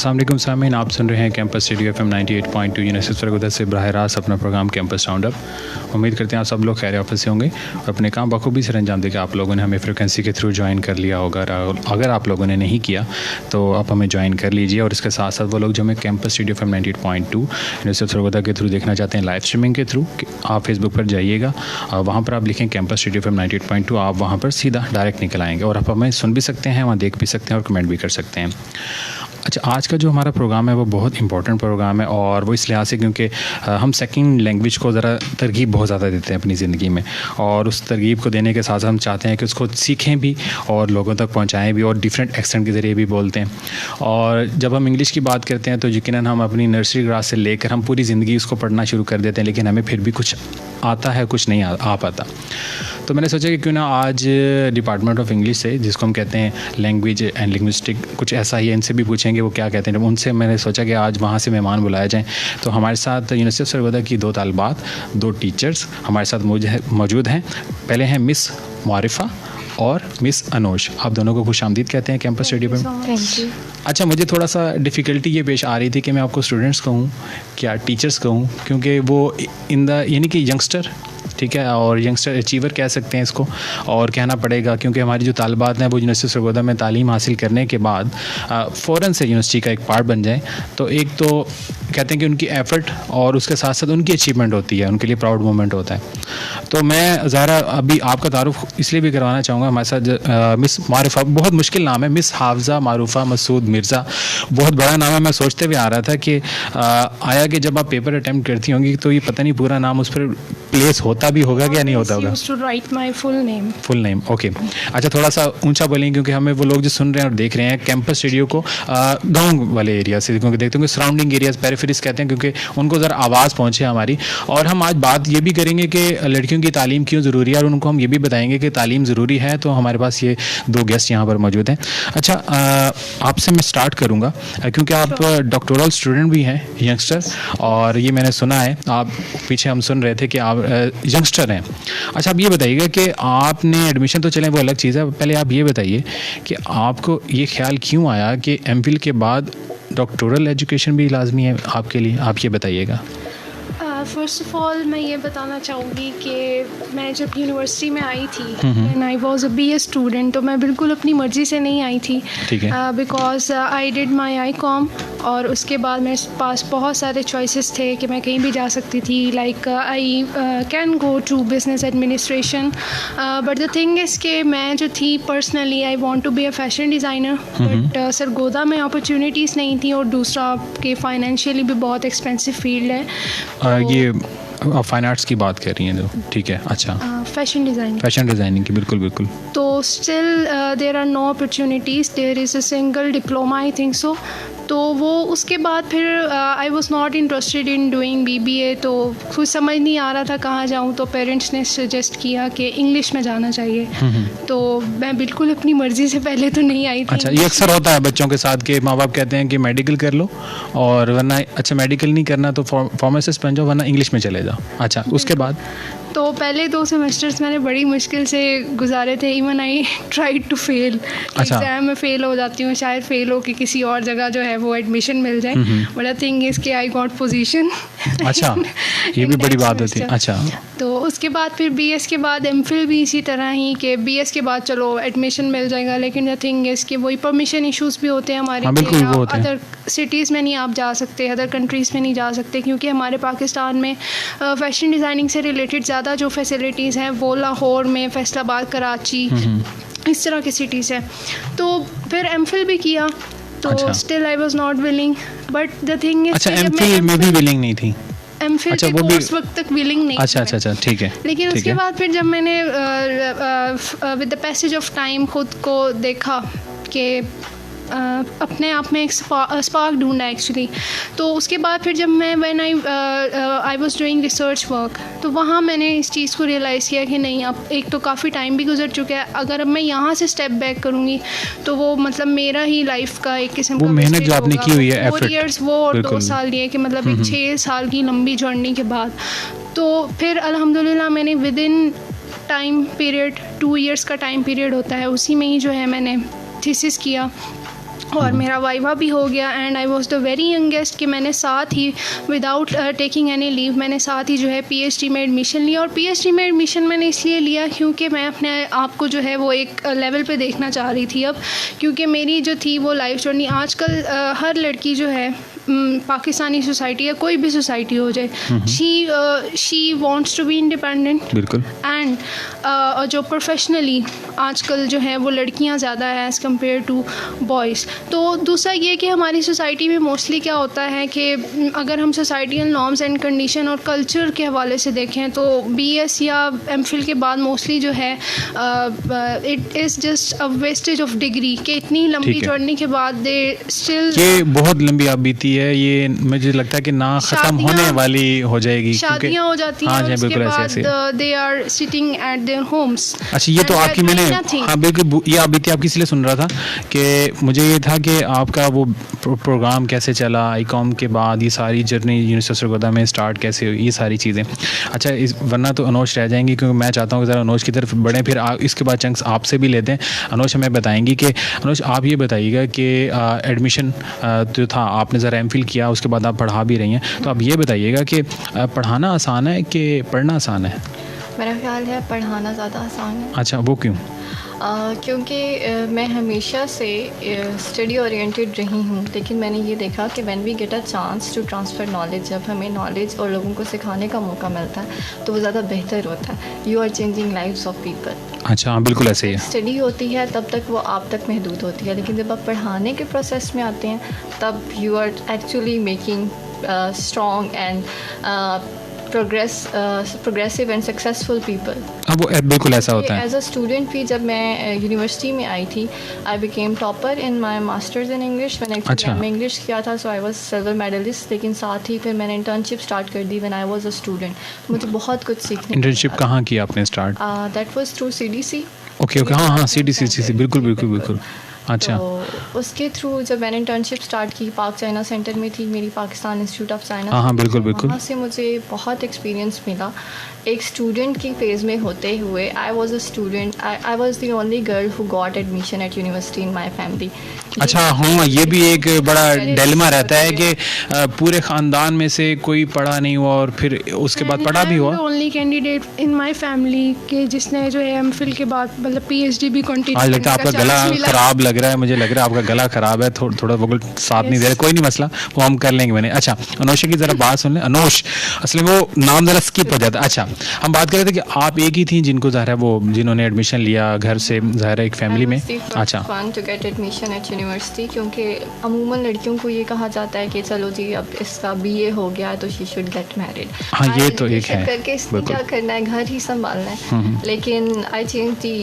अस्सलाम वालेकुम सामीन, आप सुन रहे हैं campus radio FM 98.2 university Sargodha से बराह रास्त अपना प्रोग्राम कैंपस राउंड अप। उम्मीद करते हैं आप सब लोग खैर ऑफिस से होंगे और अपने काम बखूबी से अंजाम देकर आप लोगों ने हमें फ्रिक्वेंसी के थ्रू ज्वाइन कर लिया होगा। अगर आप लोगों ने नहीं किया तो आप हमें ज्वाइन कर लीजिए। और इसके साथ साथ वो लोग जो हमें campus radio FM 98.2 university Sargodha के थ्रू देखना चाहते हैं लाइव स्ट्रीमिंग के थ्रू, आप फेसबुक पर जाइएगा और वहाँ पर आप लिखें कैंपस रेडियो FM 98.2, आप वहाँ पर सीधा डायरेक्ट निकल आएंगे और आप हमें सुन भी सकते हैं, वहाँ देख भी सकते हैं और कमेंट भी कर सकते हैं। अच्छा, आज का जो हमारा प्रोग्राम है वो बहुत इंपॉर्टेंट प्रोग्राम है और वो इस लिहाज से क्योंकि हम सेकंड लैंग्वेज को ज़रा तरगीब बहुत ज़्यादा देते हैं अपनी ज़िंदगी में, और उस तरगीब को देने के साथ साथ हम चाहते हैं कि उसको सीखें भी और लोगों तक पहुंचाएं भी और डिफरेंट एक्सेंट के ज़रिए भी बोलते हैं। और जब हम इंग्लिश की बात करते हैं तो यकीनन हम अपनी नर्सरी क्लास से लेकर हम पूरी ज़िंदगी उसको पढ़ना शुरू कर देते हैं, लेकिन हमें फिर भी कुछ आता है, कुछ नहीं आ पाता। तो मैंने सोचा कि क्यों ना आज डिपार्टमेंट ऑफ इंग्लिश से, जिसको हम कहते हैं लैंग्वेज एंड लिंग्विस्टिक, कुछ ऐसा ही है, इनसे भी पूछेंगे वो क्या कहते हैं। उनसे मैंने सोचा कि आज वहाँ से मेहमान बुलाया जाएँ। तो हमारे साथ यूनिवर्सिटी ऑफ सरगोदा की 2 तालिबात, 2 टीचर्स हमारे साथ मौजूद हैं। पहले हैं मिस मारिफा और मिस अनोश। आप दोनों को खुशामदीद कहते हैं कैंपस रेडियो पे। Thank you. अच्छा, मुझे थोड़ा सा डिफ़िकल्टी ये पेश आ रही थी कि मैं आपको स्टूडेंट्स कहूँ क्या टीचर्स कहूँ, क्योंकि वो यानी कि यंगस्टर, ठीक है, और यंगस्टर अचीवर कह सकते हैं इसको, और कहना पड़ेगा क्योंकि हमारी जो तालिबात हैं वो यूनिवर्सिटी सरगोदा में तालीम हासिल करने के बाद फ़ौरन से यूनिवर्सिटी का एक पार्ट बन जाए। तो एक तो कहते हैं कि उनकी एफ़र्ट और उसके साथ साथ उनकी अचीवमेंट होती है, उनके लिए प्राउड मोमेंट होता है। तो मैं ज़रा अभी आपका तारुफ इसलिए भी करवाना चाहूँगा। हमारे साथ मिस मारिफा, बहुत मुश्किल नाम है, मिस हाफजा मारूफा मसूद मिर्ज़ा, बहुत बड़ा नाम है। मैं सोचते हुए आ रहा था कि आया कि जब आप पेपर अटैम्प्ट करती होंगी तो ये पता नहीं पूरा नाम उस पर प्लेस होता भी होगा कि नहीं होता होगा। Full name, okay. अच्छा, थोड़ा सा ऊंचा बोलेंगे क्योंकि हमें वो लोग जो सुन रहे हैं और देख रहे हैं कैंपस रेडियो को गांव वाले एरिया से, क्योंकि देखते होंगे सराउंडिंग एरियाज, पेरिफेरीज कहते हैं, क्योंकि उनको ज़रा आवाज़ पहुँचे हमारी। और हम आज बात ये भी करेंगे कि लड़कियों की तालीम क्यों ज़रूरी है और उनको हम ये भी बताएंगे कि तालीम ज़रूरी है। तो हमारे पास ये 2 गेस्ट यहाँ पर मौजूद हैं। अच्छा, आपसे मैं स्टार्ट करूँगा क्योंकि आप डॉक्टोरल स्टूडेंट भी हैं, यंगस्टर, और ये मैंने सुना है, आप पीछे हम सुन रहे थे कि आप यंगस्टर हैं। अच्छा, आप ये बताइएगा कि आपने एडमिशन तो चलें वो अलग चीज़ है, पहले आप ये बताइए कि आपको ये ख्याल क्यों आया कि एमफिल के बाद डॉक्टोरल एजुकेशन भी लाजमी है आपके लिए, आप ये बताइएगा। फ़र्स्ट ऑफ़ ऑल मैं ये बताना चाहूँगी कि मैं जब यूनिवर्सिटी में आई थी and I was a BA student, तो मैं बिल्कुल अपनी मर्ज़ी से नहीं आई थी, ठीक है, because I did my ICOM और उसके बाद मेरे पास बहुत सारे चॉइसेस थे कि मैं कहीं भी जा सकती थी। Like I can go to business administration, but the thing is कि मैं जो थी personally I want to be a fashion designer, but Sargodha में अपॉर्चुनिटीज़ नहीं थी और दूसरा कि फाइनेंशियली भी बहुत एक्सपेंसिव फील्ड है। ये आप फाइन आर्ट्स की बात कर रही हैं जो, ठीक है। अच्छा, फैशन डिज़ाइनिंग की, बिल्कुल। तो still there are no opportunities, there is a single diploma, I think so. तो वो उसके बाद फिर I was not interested in doing BBA, तो कुछ समझ नहीं आ रहा था कहाँ जाऊँ। तो पेरेंट्स ने सजेस्ट किया कि इंग्लिश में जाना चाहिए, तो मैं बिल्कुल अपनी मर्ज़ी से पहले तो नहीं आई थी। अच्छा, ये अक्सर होता है बच्चों के साथ कि माँ बाप कहते हैं कि मेडिकल कर लो और वरना, अच्छा मेडिकल नहीं करना तो फार्मासिस्ट बन जाओ, वरना इंग्लिश में चले जाओ। अच्छा, उसके बाद तो पहले 2 सेमेस्टर्स मैंने बड़ी मुश्किल से गुजारे थे। Even I tried to fail, exam में फ़ेल हो जाती हूँ, शायद फ़ेल हो कि किसी और जगह जो है वो एडमिशन मिल जाए, बट द थिंग इज़ कि आई गॉट पोजीशन। अच्छा, ये भी बड़ी बात होती है। अच्छा, तो उसके बाद फिर BS के बाद MPhil भी इसी तरह ही कि BS के बाद चलो एडमिशन मिल जाएगा, लेकिन द थिंग इज़ कि वही परमिशन इश्यूज़ भी होते हैं हमारे, अदर सिटीज़ में नहीं आप जा सकते, अदर कंट्रीज़ में नहीं जा सकते, क्योंकि हमारे पाकिस्तान में फैशन डिज़ाइनिंग से रिलेटेड ज़्यादा जो फैसिलिटीज़ हैं वो लाहौर में, फैसलाबाद, कराची, इस तरह की सिटीज़ हैं। तो फिर MPhil भी किया, तो still I was not willing, but the thing is MPhil में भी विलिंग नहीं थी। MPhil के कोर्स वक्त तक विलिंग नहीं। अच्छा, ठीक है। लेकिन उसके बाद फिर जब मैंने with the passage of time खुद को देखा कि अपने आप में एक स्पार्क ढूंढा एक्चुअली, तो उसके बाद फिर जब मैं when I was doing research work, तो वहाँ मैंने इस चीज़ को रियलाइज़ किया कि नहीं, अब एक तो काफ़ी टाइम भी गुजर चुका है, अगर अब मैं यहाँ से स्टेप बैक करूँगी तो वो मतलब मेरा ही लाइफ का एक किस्म का मेहनत जो आपने की हुई है, 4 ईयर्स वो और 2 साल लिए कि मतलब एक 6 साल की लंबी जर्नी के बाद, तो फिर अल्हम्दुलिल्लाह मैंने with in time period 2 years का टाइम पीरियड होता है, उसी में ही जो है मैंने थीसिस किया और मेरा वाइवा भी हो गया and I was the very youngest कि मैंने साथ ही विदाउट टेकिंग एनी लीव मैंने साथ ही जो है पीएचडी में एडमिशन लिया। और पीएचडी में एडमिशन मैंने इसलिए लिया क्योंकि मैं अपने आप को जो है वो एक लेवल पे देखना चाह रही थी अब, क्योंकि मेरी जो थी वो लाइफ जर्नी आजकल हर लड़की जो है पाकिस्तानी सोसाइटी या कोई भी सोसाइटी हो जाए she wants to be independent बिल्कुल एंड जो प्रोफेशनली आजकल जो है वो लड़कियां ज़्यादा है एज़ कम्पेयर टू बॉयज़। तो दूसरा ये कि हमारी सोसाइटी में मोस्टली क्या होता है कि अगर हम सोसाइटियल नॉर्म्स एंड कंडीशन और कल्चर के हवाले से देखें तो बीएस या एमफिल के बाद मोस्टली जो है it is just a wastage of degree कि इतनी लंबी जर्नी के बाद दे स्टिल ये बहुत लंबी आप बीती है, ये मुझे लगता है कि ना ख़त्म होने वाली हो जाएगी, शादियाँ हो जाती हैं। हाँ, और उसके ऐसे बाद they are sitting at their homes. अच्छा ये तो आपकी मैंने हाँ बिल्कुल ये आप बीती आपकी इसलिए सुन रहा था कि मुझे ये था कि आपका वो प्रोग्राम कैसे चला आईकॉम के बाद, ये सारी जर्नी यूनिवर्सिटी सरगोदा में स्टार्ट कैसे हुई, ये सारी चीज़ें। अच्छा वरना तो अनोश रह जाएंगी क्योंकि मैं चाहता हूँ कि ज़रा अनोश की तरफ बढ़ें, फिर इसके बाद चंक्स आपसे भी लेते हैं। अनोश हमें बताएंगी कि अनोश आप ये बताइएगा कि एडमिशन जो था आपने ज़रा एमफिल किया, उसके बाद आप पढ़ा भी रही हैं, तो आप ये बताइएगा कि पढ़ाना आसान है कि पढ़ना आसान है? मेरा ख्याल है पढ़ाना ज़्यादा आसान है। अच्छा वो क्यों? क्योंकि मैं हमेशा से स्टडी ओरिएंटेड रही हूँ, लेकिन मैंने ये देखा कि when we get a chance to transfer knowledge, जब हमें नॉलेज और लोगों को सिखाने का मौका मिलता है तो वो ज़्यादा बेहतर होता है। You are changing lives of people. अच्छा हाँ बिल्कुल ऐसे ही है। स्टडी होती है तब तक वो आप तक महदूद होती है, लेकिन जब आप पढ़ाने के प्रोसेस में आते हैं तब you are actually making strong and progressive and successful people. अब वो बिल्कुल ऐसा होता है। एज अ स्टूडेंट भी जब मैं यूनिवर्सिटी में आई थी, I became topper in my masters in English. मैंने मैं इंग्लिश किया था, so I was silver medalist. लेकिन साथ ही फिर मैंने इंटर्नशिप स्टार्ट कर दी when I was a student. मुझे बहुत कुछ सीखने। इंटर्नशिप कहाँ की आपने start? That was through CDC। Okay हाँ CDC बिल्कुल। अच्छा तो उसके थ्रू जब मैंने इंटर्नशिप स्टार्ट की, पाक चाइना सेंटर में थी मेरी, पाकिस्तान इंस्टीट्यूट ऑफ चाइना। हाँ बिल्कुल। वहाँ से मुझे बहुत एक्सपीरियंस मिला एक स्टूडेंट की फेज़ में होते हुए। I was a student, I was the only girl who got admission at university in my family. अच्छा हाँ ये भी एक बड़ा डिलेमा रहता है कि पूरे ख़ानदान में से कोई पढ़ा नहीं हुआ और फिर उसके बाद पढ़ा भी हुआ। Only candidate in my family के जिसने जो है एमफिल के बाद मतलब पीएचडी भी कंटिन्यू। आज लगता है आपका गला ख़राब लग रहा है, मुझे लग रहा है आपका गला ख़राब है, थोड़ा वोकल साथ नहीं दे रहा, कोई नहीं मसला, वो हम कर लेंगे। मैंने अच्छा अनोश की ज़रा बात सुन लें। अनोश असल में वो नाम ज़रा स्किप हो जाता है। अच्छा हम बात कर रहे थे कि आप एक ही थी जिनको ज़ाहिर है वो जिन्होंने एडमिशन लिया घर से, ज़ाहिर है एक फैमिली में। अच्छा to get admission at university, क्योंकि अमूमन लड़कियों को ये कहा जाता है कि चलो जी अब इसका BA हो गया तो शी शुड गेट मैरिड। हाँ ये तो एक है करके इसने क्या करना है, घर ही संभालना है। लेकिन I change the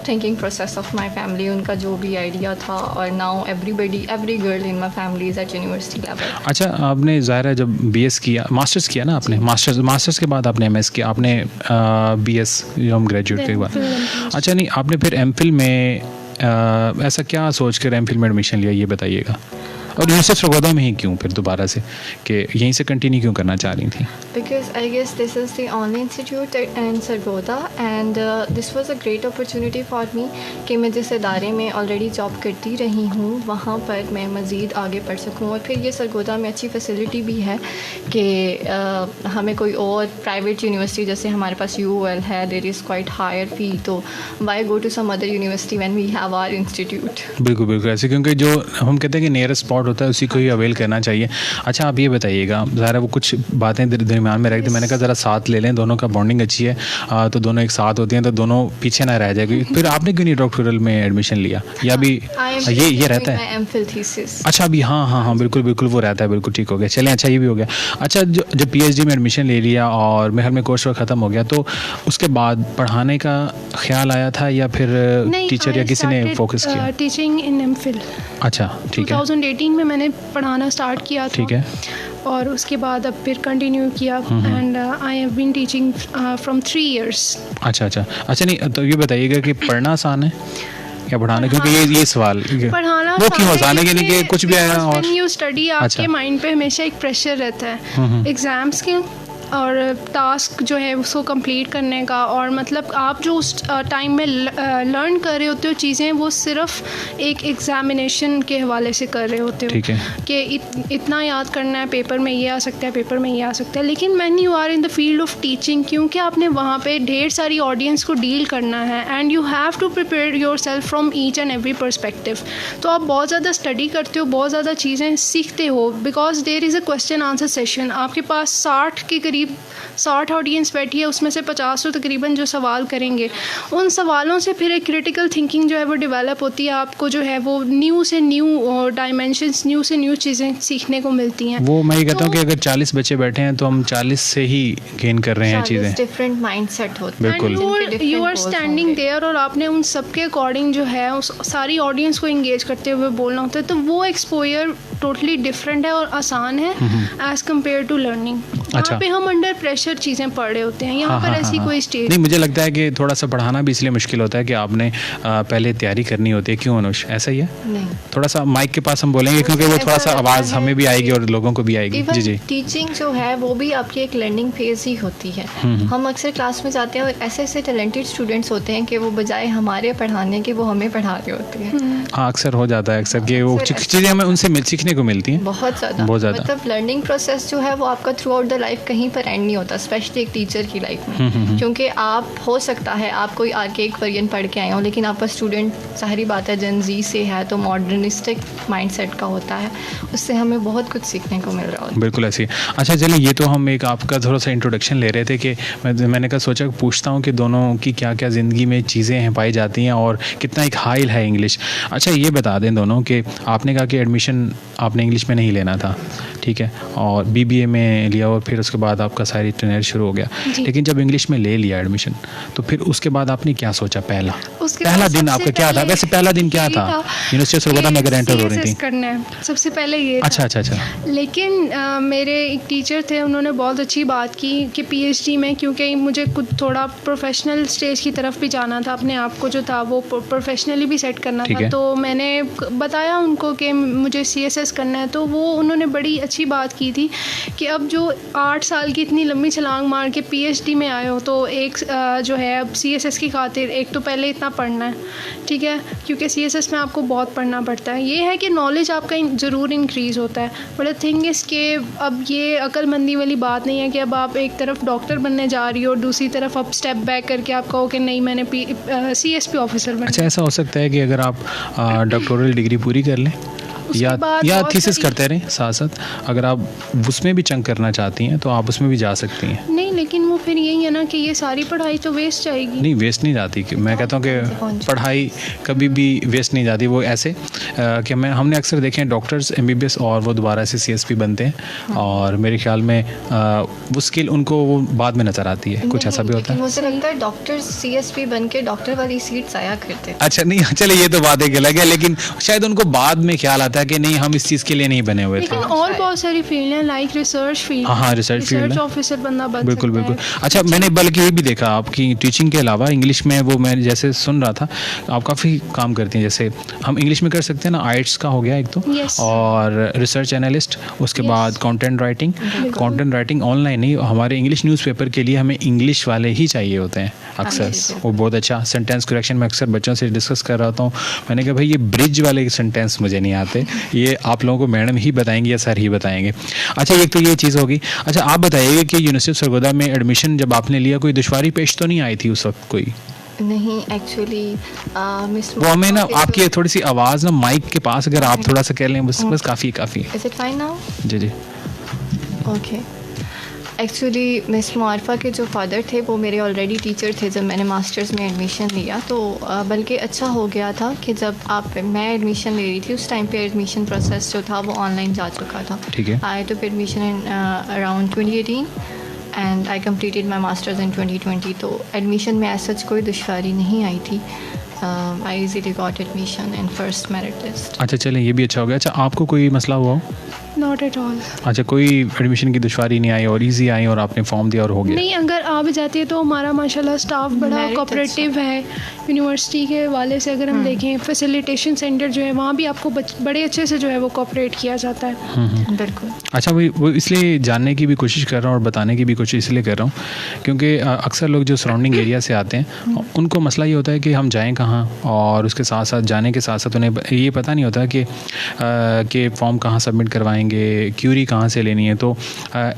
thinking process of my family, उनका जो भी आइडिया था, और now every girl in my family is at university level. अच्छा आपने ज़ाहिर है जब BS किया, मास्टर्स किया ना आपने, मास्टर्स के बाद आपने MS किया, आपने BS जो हम ग्रेजुएट के बाद। अच्छा नहीं आपने फिर MPhil में ऐसा क्या सोच कर MPhil में एडमिशन लिया ये बताइएगा, और यूनिवर्सिटी सरगोदा में ही क्यों फिर दोबारा से, कि यहीं से कंटिन्यू क्यों करना चाह रही थी? Because I guess this is the only institute in Sargodha and this was a great opportunity for me कि मैं जिस इदारे में ऑलरेडी जॉब करती रही हूँ वहाँ पर मैं मज़ीद आगे पढ़ सकूँ। और फिर ये सरगोधा में अच्छी फैसिलिटी भी है कि हमें कोई और प्राइवेट यूनिवर्सिटी जैसे हमारे पास UOL है, there is quite higher fee, तो why go to some other university when we have our institute. बिल्कुल ऐसे, क्योंकि जो हम कहते हैं कि नियरेस्ट स्पॉट होता है उसी को ही अवेल करना चाहिए। अच्छा आप ये बताइएगा, ज़ाहिर है वो कुछ बातें दरमियान में रख दी, मैंने कहा ज़रा साथ ले लें, दोनों का बॉन्डिंग अच्छी है तो दोनों एक साथ होती हैं तो दोनों पीछे ना रह जाएगी। फिर आपने क्यों नहीं डॉक्टरल में एडमिशन लिया, या अभी ये रहता है? अच्छा अभी हाँ बिल्कुल वो रहता है, बिल्कुल ठीक हो गया, चलें अच्छा ये भी हो गया। अच्छा जब PhD में एडमिशन ले लिया और मेरे में कोर्स ख़त्म हो गया तो उसके बाद पढ़ाने का ख्याल आया था या फिर टीचर या किसी ने फोकस किया? Teaching in MPhil। अच्छा ठीक है। 2018 में मैंने पढ़ाना स्टार्ट किया था। ठीक है। और उसके बाद अब फिर कंटिन्यू किया and I have been teaching from 3 years। अच्छा नहीं तो ये बताइएगा कि पढ़ना आसान है क्या पढ़ाना? क्योंकि ये सवाल पढ़ाना वो क्यों आसान है कि कुछ भी आया और यू स्टडी आपके माइंड पे हमेशा एक प्रेशर रहता है एग्जाम्स के और टास्क जो है उसको कंप्लीट करने का, और मतलब आप जो उस टाइम में लर्न कर रहे होते हो चीज़ें, वो सिर्फ एक एग्जामिनेशन के हवाले से कर रहे होते हो, ठीक है, कि इतना याद करना है, पेपर में ये आ सकता है, पेपर में ये आ सकता है। लेकिन when you are in the field of teaching, क्योंकि आपने वहाँ पे ढेर सारी ऑडियंस को डील करना है and you have to prepare yourself from each and every perspective, तो आप बहुत ज़्यादा स्टडी करते हो, बहुत ज़्यादा चीज़ें सीखते हो, because there is a question answer session. आपके पास 60 के करीब 60 ऑडियंस बैठी है, उसमें से 50 तो तकरीबन जो सवाल करेंगे, उन सवालों से फिर एक क्रिटिकल थिंकिंग जो है वो डेवलप होती है, आपको जो है वो न्यू से न्यू डायमेंशंस, न्यू से न्यू चीज़ें सीखने को मिलती हैं। वो मैं ये कहता हूँ कि अगर 40 बच्चे बैठे हैं तो हम 40 से ही गेन कर रहे हैं चीज़ें, डिफरेंट माइंडसेट होते हैं, बिल्कुल, यू आर स्टैंडिंग देयर, और आपने उन सब के अकॉर्डिंग जो है उस सारी ऑडियंस को इंगेज करते हुए बोलना होता है, तो वो एक्सपोजर टोटली डिफरेंट है और आसान है एज कम्पेयर टू लर्निंग। अच्छा। यहाँ पे हम अंडर प्रेशर चीज़ें पढ़ रहे होते हैं, यहाँ पर ऐसी कोई स्टेज नहीं। मुझे लगता है कि थोड़ा सा पढ़ाना भी इसलिए मुश्किल होता है कि आपने पहले तैयारी करनी होती है। क्यों अनुष, ऐसा ही है? नहीं, थोड़ा सा माइक के पास हम बोलेंगे क्योंकि वो थोड़ा सा आवाज़ हमें भी आएगी और लोगों को भी आएगी। जी जी। टीचिंग जो है वो भी आपकी एक लर्निंग फेज ही होती है। हम अक्सर क्लास में जाते हैं और ऐसे ऐसे टैलेंटेड स्टूडेंट्स होते हैं कि वो बजाय हमारे पढ़ाने के वो हमें पढ़ा रहे होते हैं। हाँ, अक्सर हो जाता है अक्सर कि वो चीज़ें हमें उनसे सीखने को मिलती हैं बहुत ज़्यादा। मतलब लर्निंग प्रोसेस जो है वो आपका थ्रू आउट द लाइफ कहीं पर एंड नहीं होता, स्पेशली एक टीचर की लाइफ में, क्योंकि आप हो सकता है आप कोई आर्केक वर्जन पढ़ के आए हो, लेकिन आपका स्टूडेंट, सारी बात है, जन जी से है, तो मॉडर्निस्टिक माइंडसेट का होता है, उससे हमें बहुत कुछ सीखने को मिल रहा होता है। बिल्कुल ऐसी। अच्छा चलिए, ये तो हम एक आपका थोड़ा सा इंट्रोडक्शन ले रहे थे कि मैंने कहा सोचा पूछता हूँ कि दोनों की क्या क्या ज़िंदगी में चीज़ें हैं पाई जाती हैं और कितना एक हाइल है इंग्लिश। अच्छा ये बता दें दोनों कि आपने कहा कि एडमिशन आपने इंग्लिश में नहीं लेना था, ठीक है, और BBA में लिया और फिर उसके बाद आपका सारी ट्रेनर शुरू हो गया, लेकिन जब इंग्लिश में ले लिया एडमिशन तो फिर उसके बाद आपने क्या सोचा? पहला दिन आपका क्या था? वैसे पहला दिन क्या था यूनिवर्सिटी ऑफ सरगोदा में अगर एंटर हो रही थी? करना है सबसे पहले ये। अच्छा। लेकिन मेरे एक टीचर थे, उन्होंने बहुत अच्छी बात की कि PhD में, क्योंकि मुझे कुछ थोड़ा प्रोफेशनल स्टेज की तरफ भी जाना था, अपने आप को जो था वो प्रोफेशनली भी सेट करना था, तो मैंने बताया उनको कि मुझे CSS करना है, तो वो उन्होंने बड़ी अच्छी बात की थी कि अब जो 8 साल की इतनी लंबी छलांग मार के PhD में आए हो, तो एक जो है अब CSS की खातिर एक तो पहले इतना पढ़ना है, ठीक है, क्योंकि CSS में आपको बहुत पढ़ना पड़ता है। ये है कि नॉलेज आपका ज़रूर इंक्रीज़ होता है, बट द थिंग इज़ कि अब ये अक्लमंदी वाली बात नहीं है कि अब आप एक तरफ डॉक्टर बनने जा रही हो और दूसरी तरफ आप स्टेप बैक करके आप कहो कि नहीं मैंने CSP ऑफिसर बनना। अच्छा, ऐसा हो सकता है कि अगर आप डॉक्टोरल डिग्री पूरी कर लें या थीसिस करते रहें साथ साथ, अगर आप उसमें भी चंक करना चाहती हैं तो आप उसमें भी जा सकती हैं। नहीं, लेकिन वो फिर यही है ना कि ये सारी पढ़ाई तो वेस्ट जाएगी। नहीं, वेस्ट नहीं जाती। मैं कहता हूँ कि पढ़ाई कभी भी वेस्ट नहीं जाती। वो ऐसे कि हमने अक्सर देखे हैं डॉक्टर्स MBBS और वो दोबारा से CSP बनते हैं, और मेरे ख्याल में वो स्किल उनको वो बाद में नज़र आती है। कुछ ऐसा भी होता है? मुझे लगता है डॉक्टर्स CSP बन के डॉक्टर वाली सीट जाया करते हैं। अच्छा, नहीं चलिए ये तो बात एक अलग है, लेकिन शायद उनको बाद में ख्याल आता है कि नहीं हम इस चीज़ के लिए नहीं बने हुए थे। लेकिन और बहुत सारी फील्ड हैं, लाइक रिसर्च फील्ड। हाँ, रिसर्च ऑफिसर बनना बन बिल्कुल सकता बिल्कुल। है। अच्छा, मैंने बल्कि ये भी देखा आपकी टीचिंग के अलावा इंग्लिश में, वो मैं जैसे सुन रहा था आप काफ़ी काम करती हैं, जैसे हम इंग्लिश में कर सकते हैं ना, IELTS का हो गया एक तो, और रिसर्च एनालिस्ट, उसके बाद कंटेंट राइटिंग ऑनलाइन नहीं, हमारे इंग्लिश न्यूज़पेपर के लिए हमें इंग्लिश वाले ही चाहिए होते हैं अक्सर। वो बहुत अच्छा सेंटेंस करेक्शन में अक्सर बच्चों से डिस्कस कर रहा हूँ, मैंने कहा भाई ये ब्रिज वाले सेंटेंस मुझे नहीं आते, ये आप लोगों को मैडम ही बताएंगे या सर ही बताएंगे। अच्छा, एक तो ये चीज़ होगी। अच्छा, आप बताइए कि यूनिवर्सिटी ऑफ सरगोदा में एडमिशन जब आपने लिया कोई दुश्वारी पेश तो नहीं आई थी उस वक्त कोई? नहीं, एक्चुअली वो हमें ना आपकी थोड़ी सी आवाज़ ना माइक के पास अगर आप थोड़ा सा कह लें बस काफ़ी है। Is it fine now? जी। ओके। एक्चुअली मिस मुआरफा के जो फादर थे वो मेरे ऑलरेडी टीचर थे जब मैंने मास्टर्स में एडमिशन लिया, तो बल्कि अच्छा हो गया था कि जब मैं एडमिशन ले रही थी उस टाइम पे एडमिशन प्रोसेस जो था वो ऑनलाइन जा चुका था। ठीक है। I took admission in around 2018 and I completed my masters in 2020, तो एडमिशन में ऐसा कोई दुश्वारी नहीं आई थी। I easily got admission in first merit list. अच्छा चलें, ये भी अच्छा हो गया। अच्छा आपको कोई मसला हुआ हो? Not at all. अच्छा कोई एडमिशन की दुश्वारी नहीं आई और इजी आई और आपने फॉर्म दिया और हो गया? नहीं, अगर आ भी जाती है तो हमारा माशाल्लाह स्टाफ बड़ा Merit कोऑपरेटिव है। यूनिवर्सिटी के वाले से अगर हम देखें, फैसिलिटेशन सेंटर जो है वहाँ भी आपको बड़े अच्छे से जो है वो कोऑपरेट किया जाता है। बिल्कुल। अच्छा वो इसलिए जानने की भी कोशिश कर रहा हूँ और बताने की भी कोशिश इसलिए कर रहा हूँ क्योंकि अक्सर लोग जो सराउंडिंग एरिया से आते हैं उनको मसला ये होता है कि हम जाएं कहाँ, और उसके साथ साथ जाने के साथ साथ उन्हें ये पता नहीं होता कि फॉर्म कहाँ सबमिट करवाएंगे, क्यूरी कहाँ से लेनी है। तो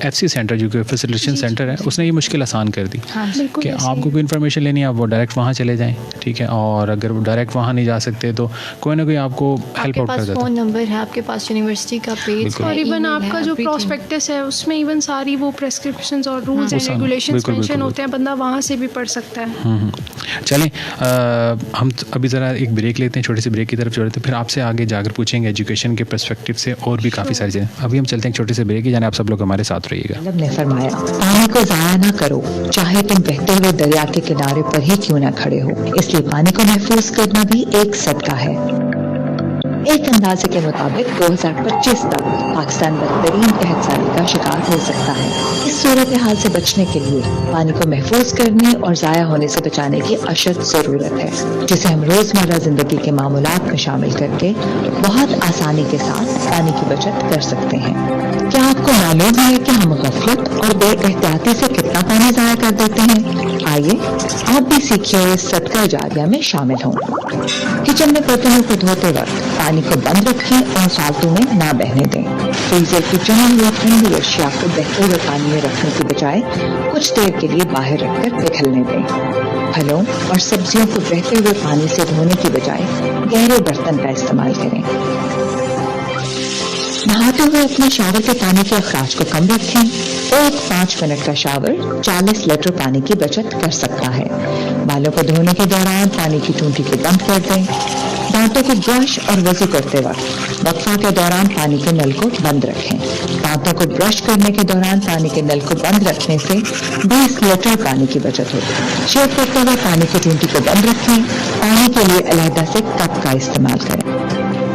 FC सेंटर जो कि फैसिलिटेशन सेंटर है उसने ये मुश्किल आसान कर दी कि आपको कोई इन्फॉर्मेशन लेनी है आप वो डायरेक्ट वहाँ चले जाएँ, ठीक है। और अगर वो डायरेक्ट वहाँ नहीं जा सकते तो कोई ना कोई आपको हेल्प आउट कर देता है। फ़ोन नंबर है, आपके पास यूनिवर्सिटी का पेज है, और इवन email आपका है, जो everything। प्रॉस्पेक्टस है उसमें इवन सारी वो प्रेस्क्रिप्शंस और रूल्स एंड रेगुलेशंस मेंशन होते हैं, बंदा वहाँ से भी पढ़ सकता है। चलें हम अभी ज़रा एक ब्रेक लेते हैं, छोटे से ब्रेक की तरफ चलते हैं, फिर आपसे आगे जाकर पूछेंगे एजुकेशन के पर्सपेक्टिव से और भी काफ़ी सारी चीज़ें। अभी हम चलते हैं छोटे से ब्रेक की जाने, आप सब लोग हमारे साथ रहिएगा। ने फरमाया, पानी को ज़ाया ना करो, चाहे तुम बहते हुए दरिया के किनारे पर ही क्यों ना खड़े हो। इसलिए पानी को महफूज करना भी एक सदका है। एक अंदाजे के मुताबिक 2025 तक पाकिस्तान बदतरीन कहतसारी का शिकार हो सकता है। इस सूरत हाल से बचने के लिए पानी को महफूज करने और ज़ाया होने से बचाने की अशद ज़रूरत है, जिसे हम रोज़मर्रा ज़िंदगी के मामूलात में शामिल करके बहुत आसानी के साथ पानी की बचत कर सकते हैं। क्या आपको मालूम है कि हम गफलत और बेएहतियाती से कितना पानी ज़ाया कर देते हैं? आइए आप भी सीखिए और इस सदका जारिया में शामिल हों। किचन में बर्तनों को धोते वक्त पानी को बंद रखें और फालतू में ना बहने दें। फ्रीजर की जमी हुई ठंडी अशिया को बहते हुए पानी में रखने की बजाय कुछ देर के लिए बाहर रखकर पिघलने दें। फलों और सब्जियों को बहते हुए पानी से धोने की बजाय गहरे बर्तन का इस्तेमाल करें। नहाते हुए अपने शावर के पानी के अखराज को कम रखें। एक 5 मिनट का शावर 40 लीटर पानी की बचत कर सकता है। बालों को धोने के दौरान पानी की टूटी को बंद कर दें। दांतों को ब्रश और वजू करते वक्त वक्फा के दौरान पानी के नल को बंद रखें। दांतों को ब्रश करने के दौरान पानी के नल को बंद रखने से 20 लीटर पानी की बचत होगी। शेव करते हुए पानी की टूटी को बंद रखें। पानी के लिए अलहदा से कप का इस्तेमाल करें।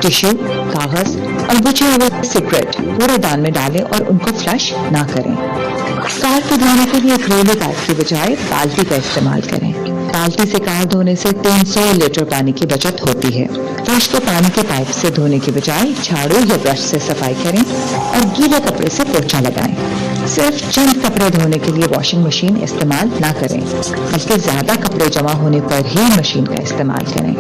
टिश्यू, कागज और बुझे हुए सिगरेट कूड़ेदान में डालें और उनको फ्लश ना करें। कार को धोने के लिए घरेलू पाइप की बजाय बाल्टी का इस्तेमाल करें। बाल्टी से कार धोने से 300 लीटर पानी की बचत होती है। फर्श को पानी के पाइप से धोने की बजाय झाड़ू या ब्रश से सफाई करें और गीले कपड़े से पोछा लगाएं। सिर्फ चंद कपड़े धोने के लिए वॉशिंग मशीन इस्तेमाल ना करें, बल्कि ज्यादा कपड़े जमा होने पर ही मशीन का इस्तेमाल करें।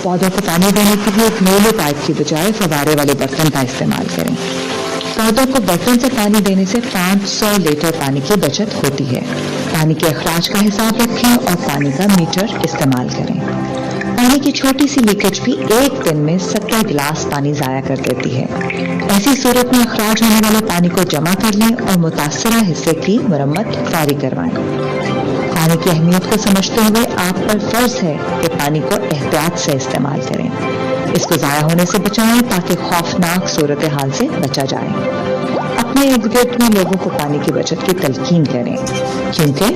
पौधों को पानी देने के लिए घरेलू पाइप की बजाय फव्वारे वाले बर्तन का इस्तेमाल करें। पौधों को बर्तन से पानी देने से 500 लीटर पानी की बचत होती है। पानी के अखराज का हिसाब रखें और पानी का मीटर इस्तेमाल करें। पानी की छोटी सी लीकेज भी एक दिन में 70 गिलास पानी जाया कर देती है। ऐसी सूरत में अखराज होने वाले पानी को जमा कर लें और मुतासरा हिस्से की मरम्मत फौरी करवाएं। पानी की अहमियत को समझते हुए आप पर फर्ज है कि पानी को एहतियात से इस्तेमाल करें। इसको ज़ाया होने से बचाएं ताकि खौफनाक सूरत हाल से बचा जाए। अपने इर्द गिर्द में लोगों को पानी की बचत की तलकीन करें, क्योंकि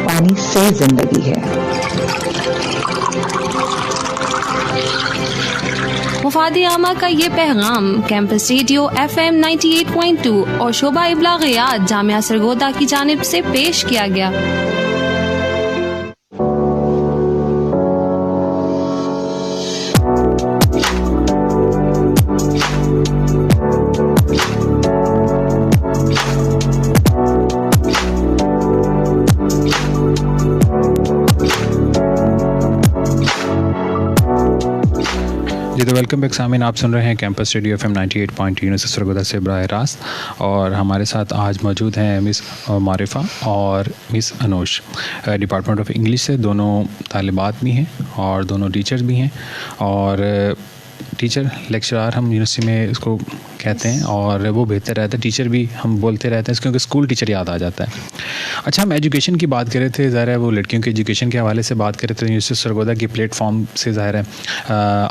पानी से जिंदगी है। मुफादी आमा का ये पैगाम कैंपस रेडियो FM 98.2 और शोभा इब्लागियात जामिया सरगोदा की जानिब से पेश किया गया। जी तो वेलकम बैक सामीन, आप सुन रहे हैं campus radio FM 98.2 university Sargodha से बराह रास्त, और हमारे साथ आज मौजूद हैं मिस मारिफा और miss Anosh, department of English से। दोनों तालिबात भी हैं और दोनों टीचर्स भी हैं, और टीचर लेक्चरार हम यूनिवर्सिटी में इसको कहते हैं, और वो बेहतर रहता है। टीचर भी हम बोलते रहते हैं क्योंकि स्कूल टीचर याद आ जाता है। अच्छा, हम एजुकेशन की बात कर रहे थे, ज़ाहिर है वो लड़कियों के एजुकेशन के हवाले से बात कर रहे थे। यूनिवर्सिटी सरगोदा की प्लेटफॉर्म से ज़ाहिर है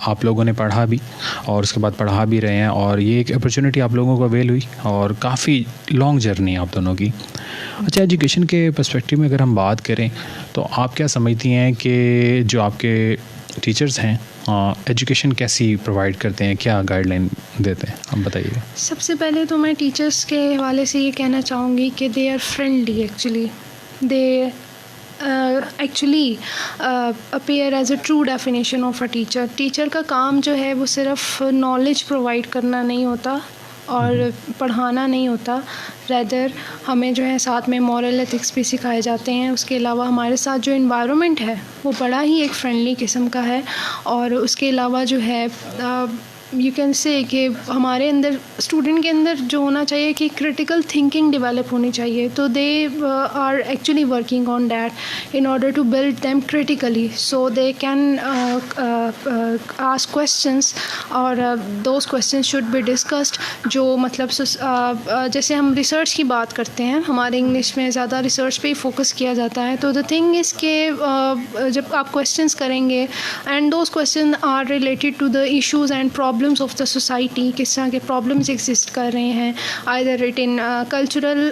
आप लोगों ने पढ़ा भी और उसके बाद पढ़ा भी रहे हैं, और ये एक अपॉर्चुनिटी आप लोगों को अवेल हुई और काफ़ी लॉन्ग जर्नी आप दोनों की। अच्छा, एजुकेशन के पर्सपेक्टिव में अगर हम बात करें तो आप क्या समझती हैं कि जो आपके टीचर्स हैं एजुकेशन कैसी प्रोवाइड करते हैं, क्या गाइडलाइन देते हैं, आप बताइए। सबसे पहले तो मैं टीचर्स के हवाले से ये कहना चाहूँगी कि they are friendly actually, they actually appear as a true definition of a teacher. Teacher का काम जो है वो सिर्फ नॉलेज प्रोवाइड करना नहीं होता और पढ़ाना नहीं होता, रैदर हमें जो है साथ में मॉरल एथिक्स भी सिखाए जाते हैं। उसके अलावा हमारे साथ जो इन्वायरमेंट है वो बड़ा ही एक फ्रेंडली किस्म का है। और उसके अलावा जो है यू कैन से कि हमारे अंदर स्टूडेंट के अंदर जो होना चाहिए कि क्रिटिकल थिंकिंग डेवलप होनी चाहिए, तो they are actually working on that in order to build them critically so they can ask questions और those questions should be discussed. जो मतलब जैसे हम रिसर्च की बात करते हैं, हमारे इंग्लिश में ज़्यादा रिसर्च पे ही फोकस किया जाता है, तो द थिंग इज़ के जब आप क्वेश्चंस करेंगे and those question are related to the issues and problems of the society, किस तरह के प्रॉब्लम्स एग्जिस्ट कर रहे हैं, either it in cultural,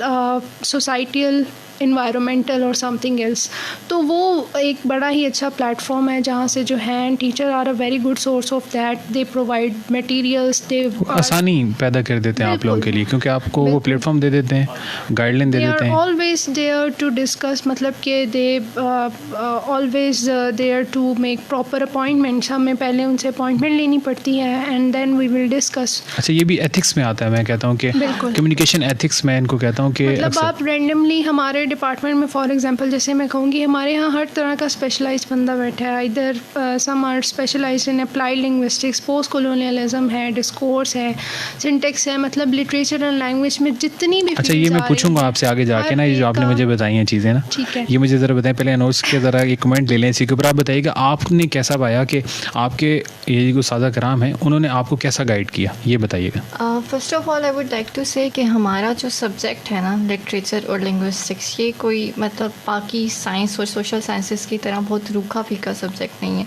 societal, environmental और समथिंग एल्स, तो वो एक बड़ा ही अच्छा प्लेटफॉर्म है जहाँ से जो है teacher are a very good source of that. They provide materials, they आसानी पैदा कर देते हैं आप लोगों के लिए, क्योंकि आपको वो प्लेटफॉर्म दे देते हैं, गाइडलाइन दे देते हैं। ऑलवेज देयर टू डिस्कस, मतलब कि they always there to make proper appointments. हमें पहले उनसे अपॉइंटमेंट लेनी पड़ती है and then we will discuss. अच्छा, ये भी एथिक्स में आता है, मैं कहता हूँ कि कम्युनिकेशन एथिक्स में इनको कहता हूँ कि मतलब आप रेंडमली हमारे डिपार्टमेंट में फॉर एग्जांपल जैसे मैं कहूँगी हमारे यहाँ हर तरह का स्पेशलाइज्ड बंदा बैठा है। इधर some are specialized in applied linguistics, post colonialism है, डिस्कोर्स है, सिंटेक्स है, मतलब लिटरेचर एंड लैंग्वेज में जितनी भी। अच्छा, ये मैं पूछूंगा आपसे आगे जाके ना, ये जो आपने मुझे बताई हैं चीज़ें ना, ठीक है, ये मुझे ज़रा बताएं। पहले अनोस के ज़रा एक कमेंट ले लें इसी के ऊपर। आप बताइएगा आपने कैसा पाया कि आपके ये जो सादा कराम हैं उन्होंने आपको कैसा गाइड किया, ये बताइएगा। First of all I would like to say कि हमारा जो सब्जेक्ट है ना, लिटरेचर और लिंग्विस्टिक्स, ये कोई मतलब बाकी साइंस और सोशल साइंसेस की तरह बहुत रूखा फीका सब्जेक्ट नहीं है।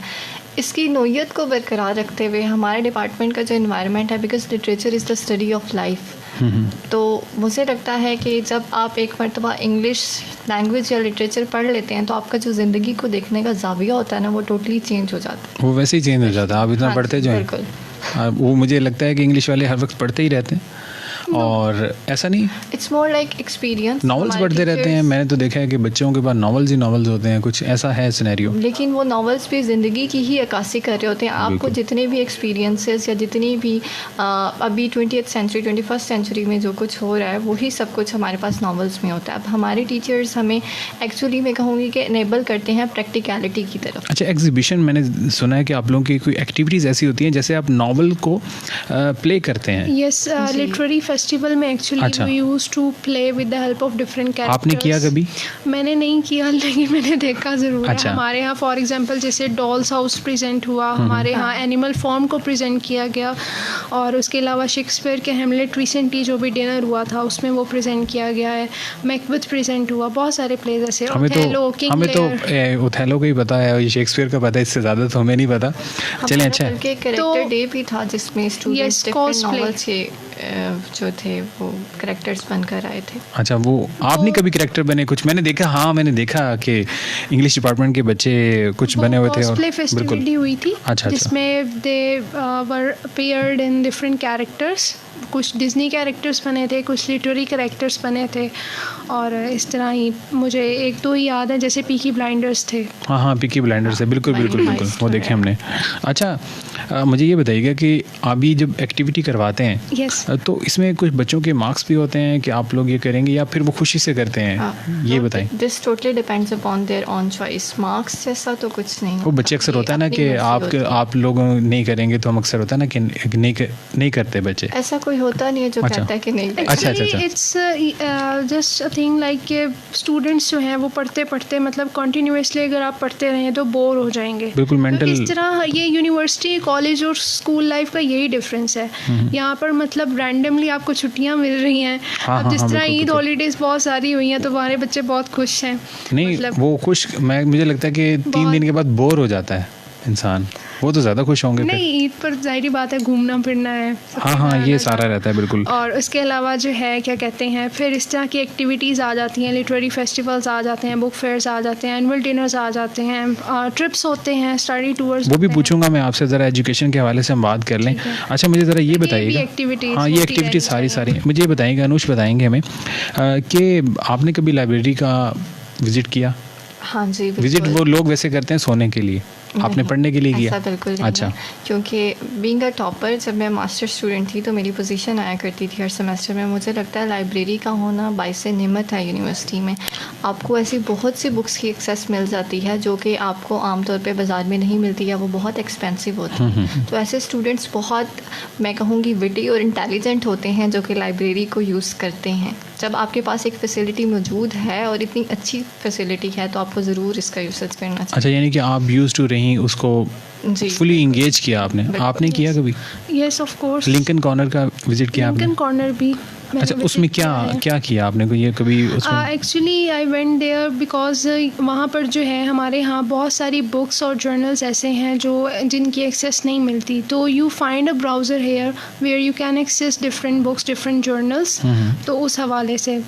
इसकी नोयत को बरकरार रखते हुए हमारे डिपार्टमेंट का जो इन्वायरमेंट है, because literature is the study of life, तो मुझे लगता है कि जब आप एक मरतबा इंग्लिश लैंग्वेज या लिटरेचर पढ़ लेते हैं तो आपका जो ज़िंदगी को देखने का ज़ाविया होता है ना, वो टोटली चेंज हो जाता है। वो वैसे ही चेंज हो जाता है, आप इतना पढ़ते जो बिल्कुल। वो मुझे लगता है कि इंग्लिश वाले हर वक्त पढ़ते ही रहते हैं और ऐसा नहीं, it's more like experience. Novels पढ़ते रहते हैं, मैंने तो देखा है कि बच्चों के पास नॉवेल्स ही नॉवेल्स होते हैं, कुछ ऐसा है सिनेरियो। लेकिन वो नॉवेल्स भी ज़िंदगी की ही अक्कासी कर रहे होते हैं। आपको जितने भी एक्सपीरियंसेस या जितनी भी अभी 20th सेंचुरी 21st सेंचुरी में जो कुछ हो रहा है वही सब कुछ हमारे पास नॉवेल्स में होता है। अब हमारे टीचर्स हमें एक्चुअली मैं कहूँगी कि इनेबल करते हैं प्रैक्टिकलिटी की तरफ। अच्छा, एग्जीबिशन मैंने सुना है कि आप लोगों की कोई एक्टिविटीज़ ऐसी होती हैं जैसे आप नॉवल को प्ले करते हैं। यस, लिटरेरी फेस्टिवल में actually we used to play with the help of different characters. आपने किया कभी? मैंने नहीं किया, लेकिन मैंने देखा ज़रूर है। हमारे यहाँ फॉर एग्जांपल जैसे डॉल्स हाउस प्रेजेंट हुआ, हमारे यहाँ एनिमल फॉर्म को प्रेजेंट किया गया, और उसके अलावा शेक्सपियर के हेमलेट रिसेंटली जो भी डिनर हुआ था उसमें वो प्रेजेंट किया गया है। मैकबेथ प्रेजेंट हुआ, बहुत सारे प्लेज ऐसे। हमें तो ओथेलो का ही पता है, शेक्सपियर का पता है, इससे ज़्यादा तो हमें नहीं पता। चलें, अच्छा है। कैरेक्टर डे भी था जिसमें स्टूडेंट्स डिफरेंट नॉवेल्स के जो थे वो कैरेक्टर्स बनकर आए थे। अच्छा, वो आपने कभी कैरेक्टर बने कुछ? मैंने देखा, हाँ मैंने देखा कि इंग्लिश डिपार्टमेंट के बच्चे कुछ बने हुए थे और फेस्टिविटी हुई थी। अच्छा, जिसमें दे वर अपीयर्ड इन डिफरेंट कैरेक्टर्स। कुछ डिज्नी कैरेक्टर्स बने थे, कुछ लिटरेरी कैरेक्टर्स बने थे, और इस तरह ही मुझे एक दो ही याद है, जैसे पीकी ब्लाइंडर्स थे। हाँ, पीकी ब्लाइंडर्स है, बिल्कुल वो देखे हमने। अच्छा, मुझे ये बताइएगा कि अभी जब एक्टिविटी करवाते हैं तो इसमें कुछ बच्चों के मार्क्स भी होते हैं कि आप लोग ये करेंगे या फिर वो खुशी से करते हैं, ये बताएं। This totally depends upon their on choice. Marks जैसा तो कुछ नहीं। वो बच्चे अक्सर होता है ना कि आप लोग नहीं करेंगे तो हम अक्सर होता है ना कि नहीं करते बच्चे। ऐसा कोई होता नहीं है जो कहता है कि नहीं। अच्छा, it's just a thing like कि स्टूडेंट्स जो हैं वो पढ़ते मतलब कंटिन्यूअसली अगर आप पढ़ते रहें तो बोर हो जाएंगे। बिल्कुल मेंटल। इस तरह ये यूनिवर्सिटी, कॉलेज और स्कूल लाइफ का यही डिफरेंस है। यहाँ पर मतलब रैंडमली आपको छुट्टियाँ मिल रही हैं। अब जिस तरह ईद हॉलीडेज बहुत सारी हुई हैं तो हमारे बच्चे बहुत खुश हैं। नहीं, वो खुश, मुझे लगता है कि 3 दिन के बाद बोर हो जाता है इंसान। वो तो ज़्यादा खुश होंगे फिर। नहीं, ईद पर ज़ाहिर बात है घूमना फिरना है, हाँ, ये सारा रहता है बिल्कुल। और उसके अलावा जो है क्या कहते हैं, फिर इस तरह की एक्टिविटीज़ आ जाती हैं, लिटरेरी फेस्टिवल्स आ जाते हैं, बुक फेयर्स आ जाते हैं, एनुअल डिनर्स आ जाते हैं, ट्रिप्स होते हैं, स्टडी टूर्स। वो भी पूछूंगा मैं आपसे, ज़रा एजुकेशन के हवाले से हम बात कर लें। अच्छा, मुझे ज़रा ये बताइएगा, हाँ ये एक्टिविटीज़ सारी मुझे ये बताएंगे, अनुष बताएंगे हमें कि आपने कभी लाइब्रेरी का विज़िट किया? हाँ जी, विज़िट वो लोग वैसे करते हैं सोने के लिए, आपने पढ़ने के लिए किया? ऐसा बिल्कुल नहीं अच्छा। है, क्योंकि बीइंग अ टॉपर, जब मैं मास्टर स्टूडेंट थी तो मेरी पोजीशन आया करती थी हर सेमेस्टर में। मुझे लगता है लाइब्रेरी का होना बाइस नेमत है यूनिवर्सिटी में। आपको ऐसी बहुत सी बुक्स की एक्सेस मिल जाती है जो कि आपको आमतौर पे बाज़ार में नहीं मिलती है, वो बहुत एक्सपेंसिव होती है। तो ऐसे स्टूडेंट्स बहुत, मैं कहूँगी, विटी और इंटेलिजेंट होते हैं जो कि लाइब्रेरी को यूज़ करते हैं। जब आपके पास एक फ़ैसिलिटी मौजूद है और इतनी अच्छी फैसिलिटी है तो आपको ज़रूर इसका यूसेज करना चाहिए। अच्छा, यानी कि आप यूज़ टू रही उसको फुली इंगेज किया आपने किया कभी? Yes, of course. Lincoln corner का विजिट किया आपने? लिंकन कॉर्नर भी। अच्छा, उसमें क्या किया आपने? कोई ये कभी उसमें? Actually I went there because वहाँ पर जो है हमारे यहाँ बहुत सारी बुक्स और जर्नल्स ऐसे हैं जो जिनकी एक्सेस नहीं मिलती। तो you find a browser here where you can access different books, different journals. तो उस हवाले से,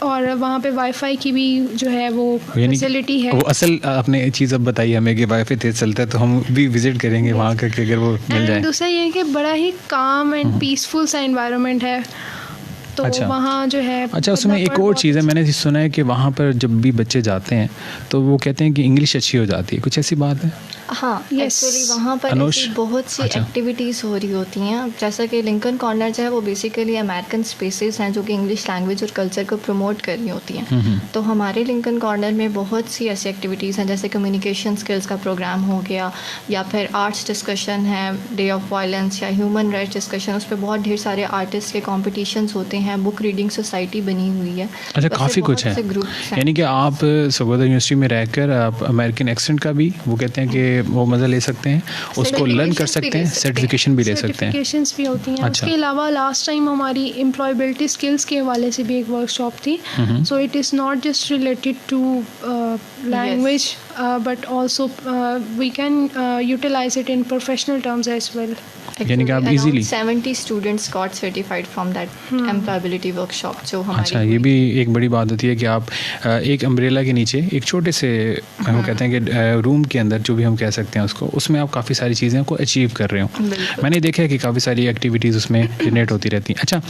और वहाँ पे वाईफाई की भी जो है वो फैसिलिटी है। वो असल आपने चीज़ अब बताई हमें कि वाईफाई तेज चलता है, तो हम भी विजिट करेंगे वहाँ का, अगर वो मिल जाए। दूसरा ये है कि बड़ा ही काम एंड पीसफुल सा एनवायरनमेंट है, तो अच्छा। वहाँ जो है। अच्छा, उसमें एक और चीज़ है, मैंने सुना है कि वहाँ पर जब भी बच्चे जाते हैं तो वो कहते हैं कि इंग्लिश अच्छी हो जाती है, कुछ ऐसी बात है? हाँ, एक्चुअली वहाँ पर ऐसी बहुत सी एक्टिविटीज़ हो रही होती हैं। जैसा कि लिंकन कॉर्नर जो है वो बेसिकली अमेरिकन स्पेसेस हैं जो कि इंग्लिश लैंग्वेज और कल्चर को प्रमोट कर रही होती हैं। तो हमारे लिंकन कॉर्नर में बहुत सी ऐसी एक्टिविटीज़ हैं, जैसे कम्युनिकेशन स्किल्स का प्रोग्राम हो गया, या फिर आर्ट्स डिस्कशन है, डे ऑफ वायलेंस, या ह्यूमन राइट्स डिस्कशन। उस पर बहुत ढेर सारे आर्टिस्ट के कॉम्पिटिशन्स होते हैं, बुक रीडिंग सोसाइटी बनी हुई है। अच्छा, काफ़ी कुछ है। यानी कि आप सरगोदा यूनिवर्सिटी में रहकर आप अमेरिकन एक्सेंट का भी वो कहते हैं कि वो मज़ा ले सकते हैं, उसको लर्न कर सकते हैं, सर्टिफिकेशन भी ले सकते हैं, सर्टिफिकेशंस भी होती हैं। अच्छा। उसके अलावा लास्ट टाइम हमारी एम्प्लॉयबिलिटी स्किल्स के हवाले से भी एक वर्कशॉप थी। So it is not just related to language but also we can utilize it in professional terms as well. यानी कि आप easily 70 students got certified from that employability workshop जो हमारी। अच्छा, ये भी एक बड़ी बात होती है कि आप एक अम्ब्रेला के नीचे एक छोटे से हम कहते हैं कि रूम के अंदर, जो भी हम कह सकते हैं उसको, उसमें आप काफ़ी सारी चीज़ें को अचीव कर रहे हो। मैंने देखा है कि काफ़ी सारी एक्टिविटीज़ उसमें जनरेट होती रहती हैं। अच्छा,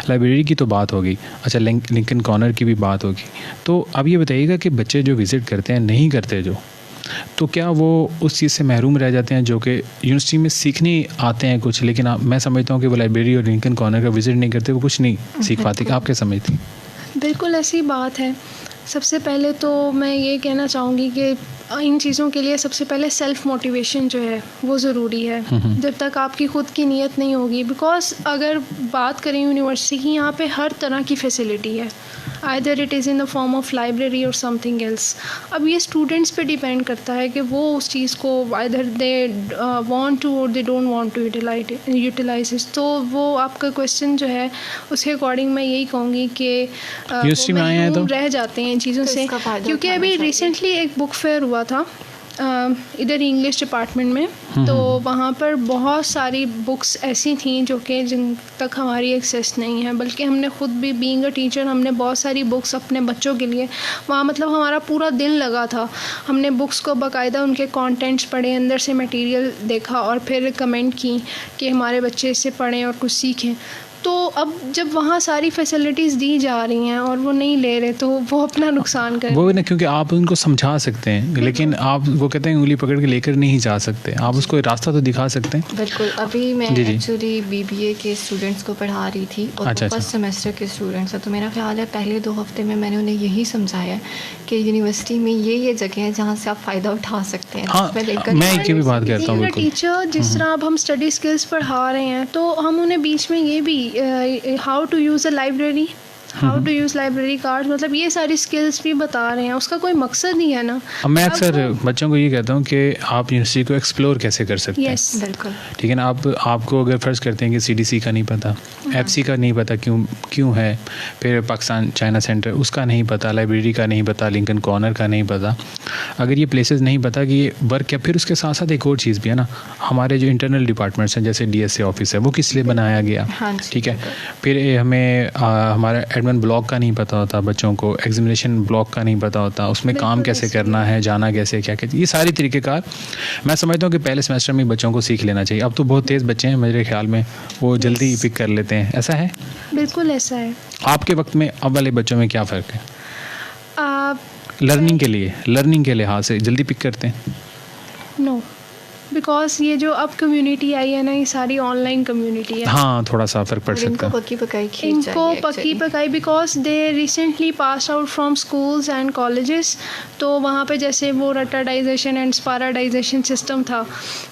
लाइब्रेरी की तो बात होगी, अच्छा लिंकन कॉर्नर की भी बात होगी। तो अब ये बताइएगा कि बच्चे जो विज़िट करते हैं, नहीं करते जो, तो क्या वो उस चीज़ से महरूम रह जाते हैं जो कि यूनिवर्सिटी में सीखने आते हैं कुछ, लेकिन मैं समझता हूँ कि वो लाइब्रेरी और लिंकन कॉर्नर का विज़िट नहीं करते, वो कुछ नहीं सीख पाते? आप क्या समझती हैं? बिल्कुल ऐसी बात है। सबसे पहले तो मैं ये कहना चाहूँगी कि इन चीज़ों के लिए सबसे पहले सेल्फ़ मोटिवेशन जो है वो ज़रूरी है। जब तक आपकी ख़ुद की नीयत नहीं होगी, बिकॉज़ अगर बात करें यूनिवर्सिटी की, यहाँ पे हर तरह की फैसिलिटी है, either it is in the form of library और समथिंग एल्स। अब ये स्टूडेंट्स पे डिपेंड करता है कि वो उस चीज़ को आइदर दे वांट टू और they don't want to utilize it. तो वो आपका क्वेश्चन जो है उसके अकॉर्डिंग मैं यही कहूँगी कि यूनिवर्सिटी में आए हैं तो रह जाते हैं इन चीज़ों से, क्योंकि अभी रिसेंटली एक बुक फेयर हुआ था इधर इंग्लिश डिपार्टमेंट में। तो वहाँ पर बहुत सारी बुक्स ऐसी थी जो कि जिन तक हमारी एक्सेस नहीं है, बल्कि हमने ख़ुद भी बीइंग अ टीचर हमने बहुत सारी बुक्स अपने बच्चों के लिए वहाँ, मतलब हमारा पूरा दिन लगा था। हमने बुक्स को बाकायदा उनके कंटेंट्स पढ़े, अंदर से मटेरियल देखा और फिर कमेंट की कि हमारे बच्चे इससे पढ़ें और कुछ सीखें। तो अब जब वहाँ सारी फैसिलिटीज़ दी जा रही हैं और वो नहीं ले रहे, तो वो अपना नुकसान करें। वो ना, क्योंकि आप उनको समझा सकते हैं, लेकिन आप वो कहते हैं उंगली पकड़ के लेकर नहीं जा सकते, आप उसको रास्ता तो दिखा सकते हैं। बिल्कुल। अभी मैं एक्चुअली BBA के स्टूडेंट्स को पढ़ा रही थी और फर्स्ट सेमेस्टर के स्टूडेंट्स हैं। तो मेरा ख्याल है पहले 2 हफ्ते में मैंने उन्हें यही समझाया कि यूनिवर्सिटी में ये जगह है जहाँ से आप फ़ायदा उठा सकते हैं। हाँ, मैं एक भी बात करता हूँ। टीचर जिस तरह अब हम स्टडी स्किल्स पढ़ा रहे हैं, तो हम उन्हें बीच में ये भी how to use a library, how to use library card, मतलब ये सारी स्किल्स भी बता रहे हैं। उसका कोई मकसद नहीं है ना। अब मैं अक्सर बच्चों को ये कहता हूँ कि आप यूनिवर्सिटी को एक्सप्लोर कैसे कर सकते हैं। यस बिल्कुल। ठीक है ना, आपको अगर फ़र्ज़ करते हैं कि CDC का नहीं पता, FC का नहीं पता क्यों है, फिर पाकिस्तान चाइना सेंटर उसका नहीं पता, लाइब्रेरी का नहीं पता, लिंकन कॉर्नर का नहीं पता, अगर ये प्लेसेस नहीं पता कि ये वर्क क्या, फिर उसके साथ साथ एक और चीज़ भी है ना, हमारे जो इंटरनल डिपार्टमेंट्स हैं जैसे DSA ऑफिस है वो किस लिए बनाया गया, ठीक है। फिर हमें हमारा एडमिन ब्लॉक का नहीं पता होता, बच्चों को एग्जामिनेशन ब्लॉक का नहीं पता होता, उसमें काम कैसे करना है, जाना कैसे, क्या क्या, ये सारी तरीक़ेकार मैं समझता हूँ कि पहले सेमेस्टर में बच्चों को सीख लेना चाहिए। अब तो बहुत तेज़ बच्चे हैं मेरे ख्याल में, वो जल्दी पिक कर लेते हैं, ऐसा है? बिल्कुल ऐसा है। आपके वक्त में अब वाले बच्चों में क्या फ़र्क है? आप लर्निंग के लिहाज से जल्दी पिक करते हैं? नो, बिकॉज ये जो अब कम्युनिटी आई है ना, ये सारी ऑनलाइन कम्युनिटी है। हाँ, थोड़ा सा फ़र्क पड़ सकता इनको है। पक्की पकाई खीर इनको चाहिए पक्की actually। पकाई, because they recently pass out from schools and colleges. तो वहाँ पे जैसे वो रटाडाइजेशन एंड स्पाराडाइजेशन सिस्टम था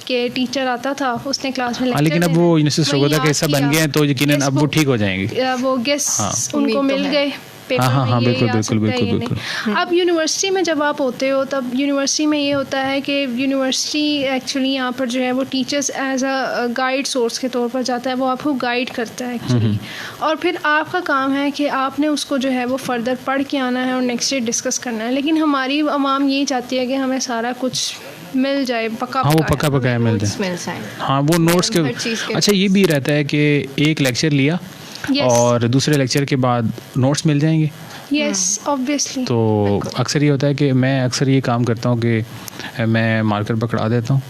कि टीचर आता था, उसने क्लास में हाँ, लेक्चर लेकिन अब वो यूनिवर्सिटी सरगोदा का हिस्सा बन गए हैं तो यकीनन अब वो ठीक हो जाएंगे। वो गेस्ट उनको उम्मीद तो मिल है। गए पेपर हाँ, में, ये बिल्कुल, आ बिल्कुल, सकता है, बिल्कुल, ये नहीं। बिल्कुल। अब यूनिवर्सिटी में जब आप होते हो तब यूनिवर्सिटी में ये होता है कि यूनिवर्सिटी एक्चुअली यहाँ पर जो है वो teachers as a guide source के तौर पर जाता है, वो आपको गाइड करता है एक्चुअली, और फिर आपका काम है कि आपने उसको जो है वो फर्दर पढ़ के आना है और नेक्स्ट डे डिस्कस करना है। लेकिन हमारी आवाम यही चाहती है कि हमें सारा कुछ मिल जाए, पक्का हाँ, वो पक्का पकाया मिल Notes जाए। मिल जाए। हाँ, वो नोट्स के, हर चीज़ के अच्छा ये भी रहता है कि एक लेक्चर लिया Yes. और दूसरे लेक्चर के बाद नोट्स मिल जाएंगे। Yes obviously. तो अक्सर ये होता है कि मैं अक्सर ये काम करता हूँ कि मैं मार्कर पकड़ा देता हूँ,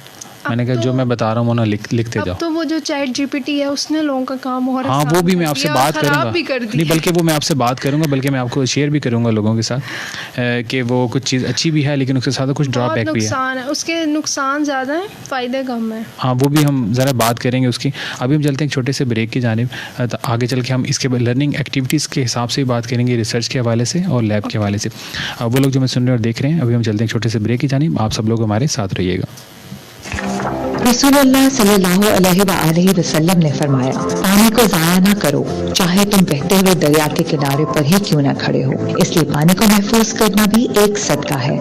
मैंने कहा जो मैं बता रहा हूँ वो ना लिखते जाओ। अब तो वो जो चैट GPT है उसने लोगों का काम और हाँ, वो भी मैं आपसे बात करूँगा, भी कर नहीं बल्कि वो मैं आपसे बात करूँगा, बल्कि मैं आपको शेयर भी करूँगा लोगों के साथ कि वो कुछ चीज़ अच्छी भी है लेकिन उसके साथ कुछ ड्रॉबैक भी है। नुकसान है, उसके नुकसान ज़्यादा हैं, फ़ायदे कम है। हाँ, वो भी हम ज़रा बात करेंगे उसकी। अभी हम चलते हैं एक छोटे से ब्रेक की जानिब, तो आगे चल के हम इसके लर्निंग एक्टिविटीज़ के हिसाब से बात करेंगे, रिसर्च के हवाले से और लैब के हवाले से। वो लोग जो मैं सुन रहे और देख रहे हैं, अभी हम चलते हैं एक छोटे से ब्रेक की जानिब, आप सब लोग हमारे साथ रहिएगा। रसूलुल्लाह सल्लल्लाहु अलैहि वसल्लम ने फरमाया, पानी को ज़ाया ना करो, चाहे तुम बहते हुए दरिया के किनारे पर ही क्यों ना खड़े हो। इसलिए पानी को महफूज करना भी एक सदका है।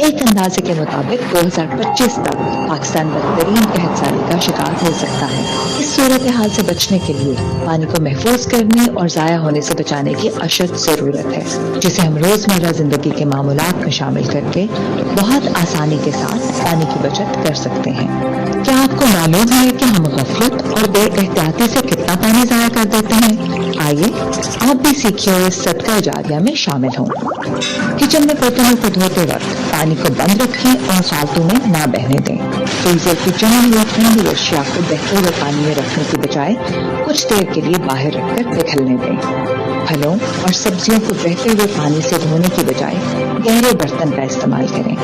एक अंदाजे के मुताबिक 2025 तक पाकिस्तान बदतरीन कहतसारी का शिकार हो सकता है। इस सूरत हाल से बचने के लिए पानी को महफूज करने और ज़ाया होने से बचाने की अशद ज़रूरत है, जिसे हम रोज़मर्रा ज़िंदगी के मामूलात में शामिल करके बहुत आसानी के साथ पानी की बचत कर सकते हैं। क्या आपको मालूम है कि हम गफलत और बेएहतियाती से कितना पानी ज़ाया कर देते हैं? आइए आप भी सीखिए, इस सदका जारिया में शामिल हों। किचन में बर्तनों को धोते वक्त पानी को बंद रखें और फालतू में ना बहने दें। फ्रीजर की जमी हुई ठंडी अशिया को बहते हुए पानी में रखने की बजाय कुछ देर के लिए बाहर रखकर पिघलने दें। फलों और सब्जियों को बहते हुए पानी से धोने की बजाय गहरे बर्तन का इस्तेमाल करें।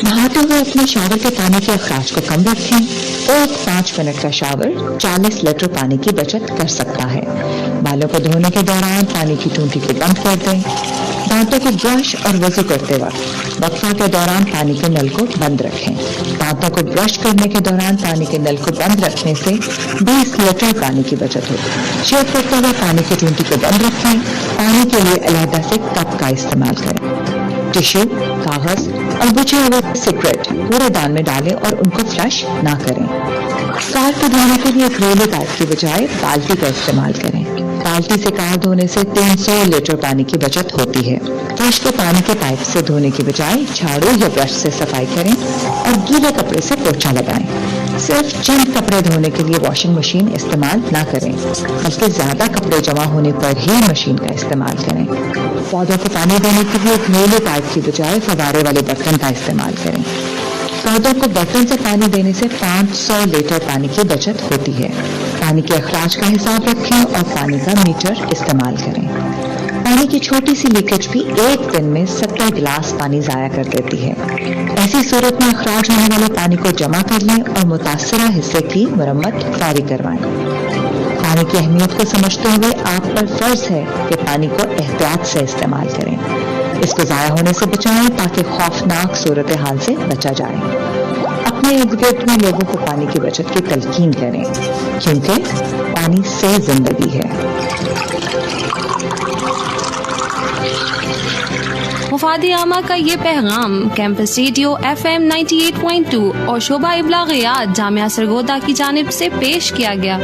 नहाते हुए अपने शावर के पानी के अखराज को कम रखें। एक 5 मिनट का शावर 40 लीटर पानी की बचत कर सकता है। बालों को धोने के दौरान पानी की टूटी को बंद कर दें। दांतों को ब्रश और वजू करते वक्त वक्फा के दौरान पानी के नल को बंद रखें। दांतों को ब्रश करने के दौरान पानी के नल को बंद रखने से 20 लीटर पानी की बचत होगी। शेव करते हुए पानी की टूटी को बंद रखें। पानी के लिए अलहदा से कप का इस्तेमाल करें। टिश्यू, कागज और बुझे हुए सिगरेट कूड़ेदान में डालें और उनको फ्लश ना करें। कार को धोने के लिए घरेलू पाइप की बजाय बाल्टी का इस्तेमाल करें। बाल्टी से कार धोने से 300 लीटर पानी की बचत होती है। फर्श को पानी के पाइप से धोने की बजाय झाड़ू या ब्रश से सफाई करें और गीले कपड़े से पोछा लगाएं। सिर्फ चंद कपड़े धोने के लिए वॉशिंग मशीन इस्तेमाल ना करें, बल्कि ज्यादा कपड़े जमा होने पर ही मशीन का इस्तेमाल करें। पौधों को पानी देने के लिए घरेलू पाइप की बजाय फवारे वाले बर्तन का इस्तेमाल करें। पौधों को बर्तन से पानी देने से 500 लीटर पानी की बचत होती है। पानी के अखराज का हिसाब रखें और पानी का मीटर इस्तेमाल करें। पानी की छोटी सी लीकेज भी एक दिन में 70 गिलास पानी जाया कर देती है। ऐसी सूरत में अखराज होने वाले पानी को जमा कर लें और मुतासरा हिस्से की मरम्मत फौरी करवाएं। पानी की अहमियत को समझते हुए आप पर फर्ज है कि पानी को एहतियात से इस्तेमाल करें। इसको ज़ाया होने से बचाएं ताकि खौफनाक सूरत हाल से बचा जाए। अपने इर्द गिर्द में लोगों को पानी की बचत की तलकीन करें, क्योंकि पानी से जिंदगी है। मुफादी आमा का ये पैगाम कैंपस रेडियो FM 98.2 और शोभा इब्लागियात जामिया सरगोदा की जानिब से पेश किया गया।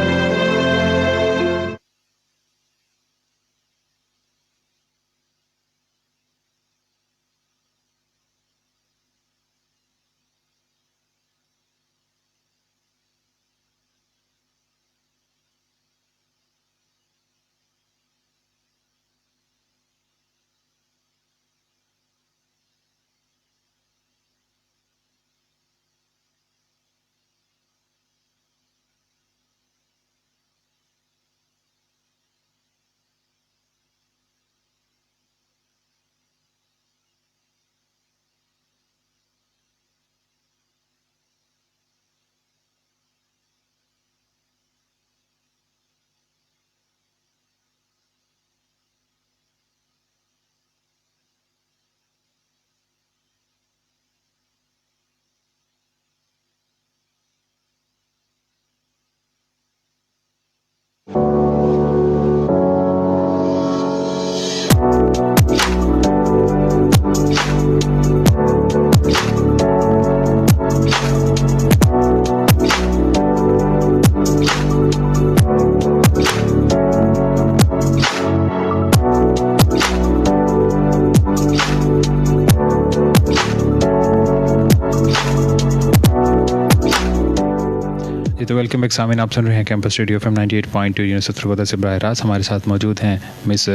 तो वेलकम बैक सामीन, आप सुन रहे हैं campus radio FM 98.2 university Sargodha से बराह रास्त। हमारे साथ मौजूद हैं मिस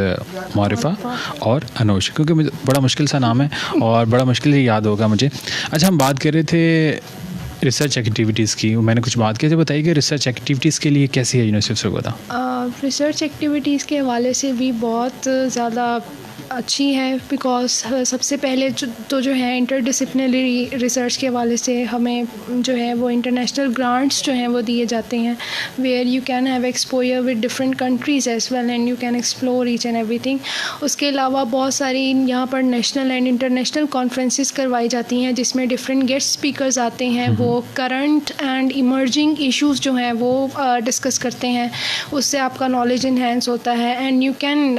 मारिफा और अनोश, क्योंकि मुझे बड़ा मुश्किल सा नाम है और बड़ा मुश्किल से याद होगा मुझे। अच्छा, हम बात कर रहे थे रिसर्च एक्टिविटीज़ की, मैंने कुछ बात की, तो बताइए कि रिसर्च एक्टिविटीज़ के लिए कैसी है यूनिवर्सिटी सरगोदा? रिसर्च एक्टिविटीज़ के हवाले से भी बहुत ज़्यादा अच्छी है, बिकॉज सबसे पहले जो है इंटरडिसिप्लिनरी रिसर्च के हवाले से हमें जो है वो इंटरनेशनल ग्रांट्स जो हैं वो दिए जाते हैं, where you can have exposure with different countries as well and you can explore each and everything. उसके अलावा बहुत सारी यहाँ पर नेशनल एंड इंटरनेशनल कॉन्फ्रेंसेस करवाई जाती हैं जिसमें डिफरेंट गेस्ट स्पीकर्स आते हैं, वो करंट एंड इमर्जिंग इश्यूज़ जो हैं वो डिस्कस करते हैं। उससे आपका नॉलेज इन्हेंस होता है एंड यू कैन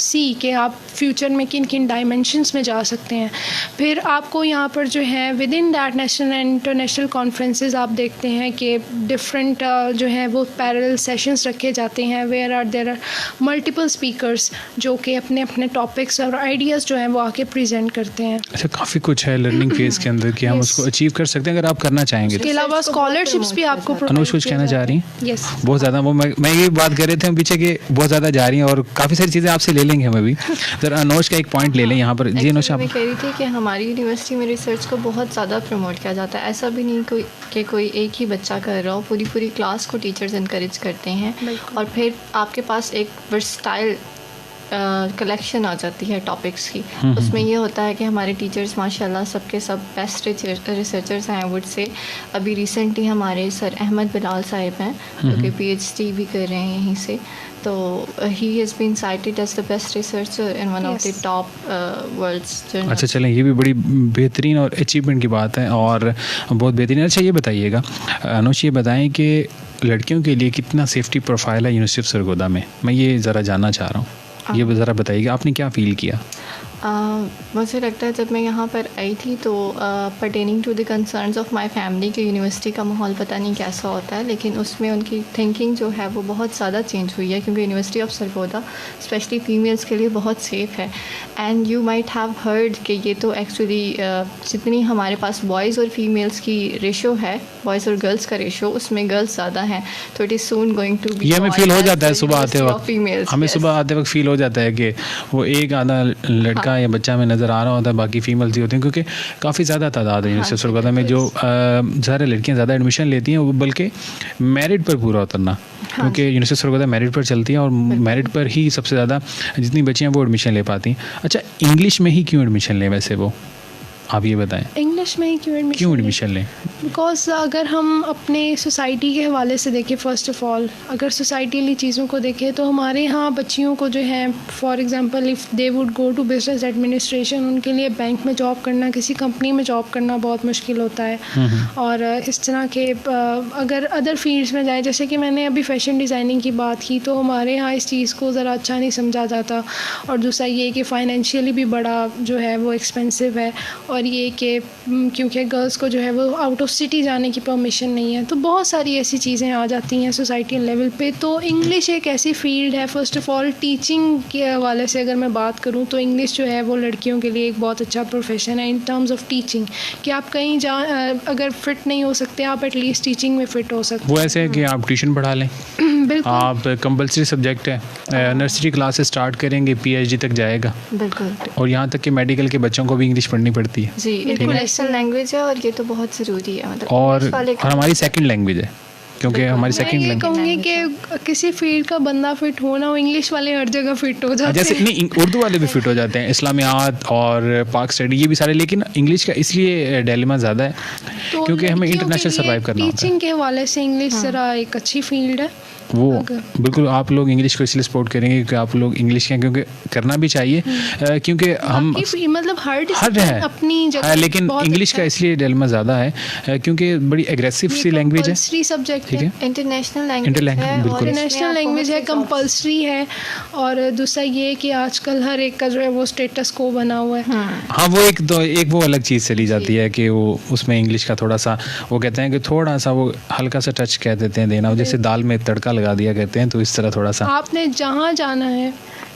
सी कि आप फ्यूचर में किन किन डायमेंशंस में जा सकते हैं। फिर आपको यहाँ पर जो है with in that national and international conferences आप देखते हैं कि डिफरेंट जो है वो पैरेलल सेशंस रखे जाते हैं, where there are multiple speakers जो कि अपने अपने टॉपिक्स और आइडियाज़ जो हैं वो आके प्रेजेंट करते हैं। अच्छा, काफ़ी कुछ है लर्निंग फेज़ के अंदर कि हम उसको अचीव कर सकते हैं अगर आप करना चाहेंगे। इसके अलावा स्कॉलरशिप्स भी आपको अनोश कुछ कहना चाह रही हैं? यस, बहुत ज़्यादा वो मैं ये बात कर रहे थे हम पीछे कि बहुत ज़्यादा जा रही हैं और काफ़ी सारी चीज़ें आपसे ले लेंगे हम अभी। ज़रा अनोश का एक पॉइंट ले लें यहाँ पर। जी अनोश, आप मैं कह रही थी कि हमारी यूनिवर्सिटी में रिसर्च को बहुत ज़्यादा प्रमोट किया जाता है। ऐसा भी नहीं कि कोई एक ही बच्चा कर रहा हो, पूरी क्लास को टीचर्स इनकरेज करते हैं और फिर आपके पास एक वर्सटाइल कलेक्शन आ जाती है टॉपिक्स की। उसमें ये होता है कि हमारे टीचर्स माशाल्लाह सबके सब बेस्ट रिसर्चर्स हैं। आई वुड से अभी रिसेंटली हमारे सर अहमद बिलाल साहिब हैं जो कि PhD भी कर रहे हैं यहीं से, तो he has been cited as the best researcher in one of the top worlds journal. अच्छा, चलें, ये भी बड़ी बेहतरीन और अचीवमेंट की बात है और बहुत बेहतरीन। अच्छा, ये बताइएगा अनोश, ये बताएं कि लड़कियों के लिए कितना सेफ्टी प्रोफाइल है यूनिवर्सिटी ऑफ सरगोदा में, मैं ये ज़रा जानना चाह रहा हूँ। ये ज़रा बताइएगा, आपने क्या फ़ील किया? मुझे लगता है जब मैं यहाँ पर आई थी तो pertaining to the concerns of my family कि यूनिवर्सिटी का माहौल पता नहीं कैसा होता है, लेकिन उसमें उनकी थिंकिंग जो है वो बहुत ज़्यादा चेंज हुई है क्योंकि university of Sargodha specially females के लिए बहुत सेफ़ है। And you might have heard कि ये तो एक्चुअली जितनी हमारे पास बॉयज़ और फीमेल्स की रेशो है, बॉयज़ और गर्ल्स का रेशो, उसमें गर्ल्स ज़्यादा हैं, तो it is soon going to be. ये हमें फ़ील हो जाता है सुबह आते वक्त, हमें सुबह आते वक्त फ़ील हो जाता है कि वो एक आधा लड़का या बच्चा में नज़र आ रहा होता है, बाकी फीमेल्स ही होती हैं, क्योंकि काफ़ी ज़्यादा तादाद है यूनिवर्सिटी ऑफ सरगोदा में जो ज़्यादा लड़कियां ज़्यादा एडमिशन लेती हैं, वो बल्कि मेरिट पर पूरा उतरना, क्योंकि यूनिवर्सिटी ऑफ सरगोदा मेरिट पर चलती है और मेरिट पर ही सबसे ज़्यादा जितनी बच्चियाँ वो एडमिशन ले पाती हैं। अच्छा, इंग्लिश में ही क्यों एडमिशन लें वैसे वो? आप ये बताएं, इंग्लिश में ही क्यों एडमिशन लें? बिकॉज अगर हम अपने सोसाइटी के हवाले से देखें, फ़र्स्ट ऑफ़ ऑल अगर सोसाइटीली चीज़ों को देखें तो हमारे यहाँ बच्चियों को जो है, for example if they would go to business administration, उनके लिए बैंक में जॉब करना, किसी कंपनी में जॉब करना बहुत मुश्किल होता है। और इस तरह के अगर अदर फील्ड्स में जाए, जैसे कि मैंने अभी फ़ैशन डिज़ाइनिंग की बात की, तो हमारे यहाँ इस चीज़ को ज़रा अच्छा नहीं समझा जाता। और दूसरा ये कि फ़ाइनेंशियली भी बड़ा जो है वो एक्सपेंसिव है, और ये कि क्योंकि गर्ल्स को जो है वो आउट ऑफ सिटी जाने की परमिशन नहीं है, तो बहुत सारी ऐसी चीज़ें आ जाती हैं सोसाइटी लेवल पे। तो इंग्लिश एक ऐसी फील्ड है, फ़र्स्ट ऑफ़ ऑल टीचिंग के हवाले से अगर मैं बात करूँ तो इंग्लिश जो है वो लड़कियों के लिए एक बहुत अच्छा प्रोफेशन है इन टर्म्स ऑफ टीचिंग, कि आप कहीं अगर फ़िट नहीं हो सकते आप एटलीस्ट टीचिंग में फ़िट हो सकते। वो ऐसे है कि आप ट्यूशन पढ़ा लें, बिल्कुल आप कंपलसरी सब्जेक्ट है, नर्सरी क्लास से स्टार्ट करेंगे, PhD तक जाएगा, बिल्कुल। और यहाँ तक कि मेडिकल के बच्चों को भी इंग्लिश पढ़नी पड़ती है जी, इंटरनेशनल लैंग्वेज है और ये तो बहुत ज़रूरी है, मतलब और हमारी सेकंड लैंग्वेज है, क्योंकि हमारी सेकंड मैं ये लैंग्वेज। कहूँगी कि किसी फील्ड का बंदा फिट होना हो, इंग्लिश वाले हर जगह फिट हो जाते जैसे हैं। नहीं, उर्दू वाले भी फिट हो जाते हैं, इस्लामियात और पाक स्टडी ये भी सारे, लेकिन इंग्लिश का इसलिए डिलेमा ज़्यादा है तो क्योंकि हमें लड़कियों इंटरनेशनल के लिए सर्वाइव करना होता है। टीचिंग के हवाले से इंग्लिश ज़रा एक अच्छी फील्ड है। वो बिल्कुल आप लोग इंग्लिश को इसलिए सपोर्ट करेंगे क्योंकि आप लोग इंग्लिश के, क्योंकि करना भी चाहिए, क्योंकि हम मतलब हर है अपनी जगह लेकिन बहुत इंग्लिश अच्छा का है। इसलिए डिलेमा ज़्यादा है क्योंकि बड़ी एग्रेसिव सी लैंग्वेज है, कंपल्सरी सब्जेक्ट ठीक है, है, इंटरनेशनल लैंग्वेज है, बिल्कुल। और इंटरनेशनल लैंग्वेज है, कंपल्सरी है। और दूसरा ये कि आजकल हर एक का जो है वो स्टेटस को बना हुआ है। हाँ वो एक वो अलग चीज़ चली जाती है कि वो उसमें इंग्लिश का थोड़ा सा वो कहते हैं कि थोड़ा सा वो हल्का सा टच कह देते हैं देना, जैसे दाल में तड़का लगा दिया कहते हैं, तो इस तरह थोड़ा सा। आपने जहाँ जाना है,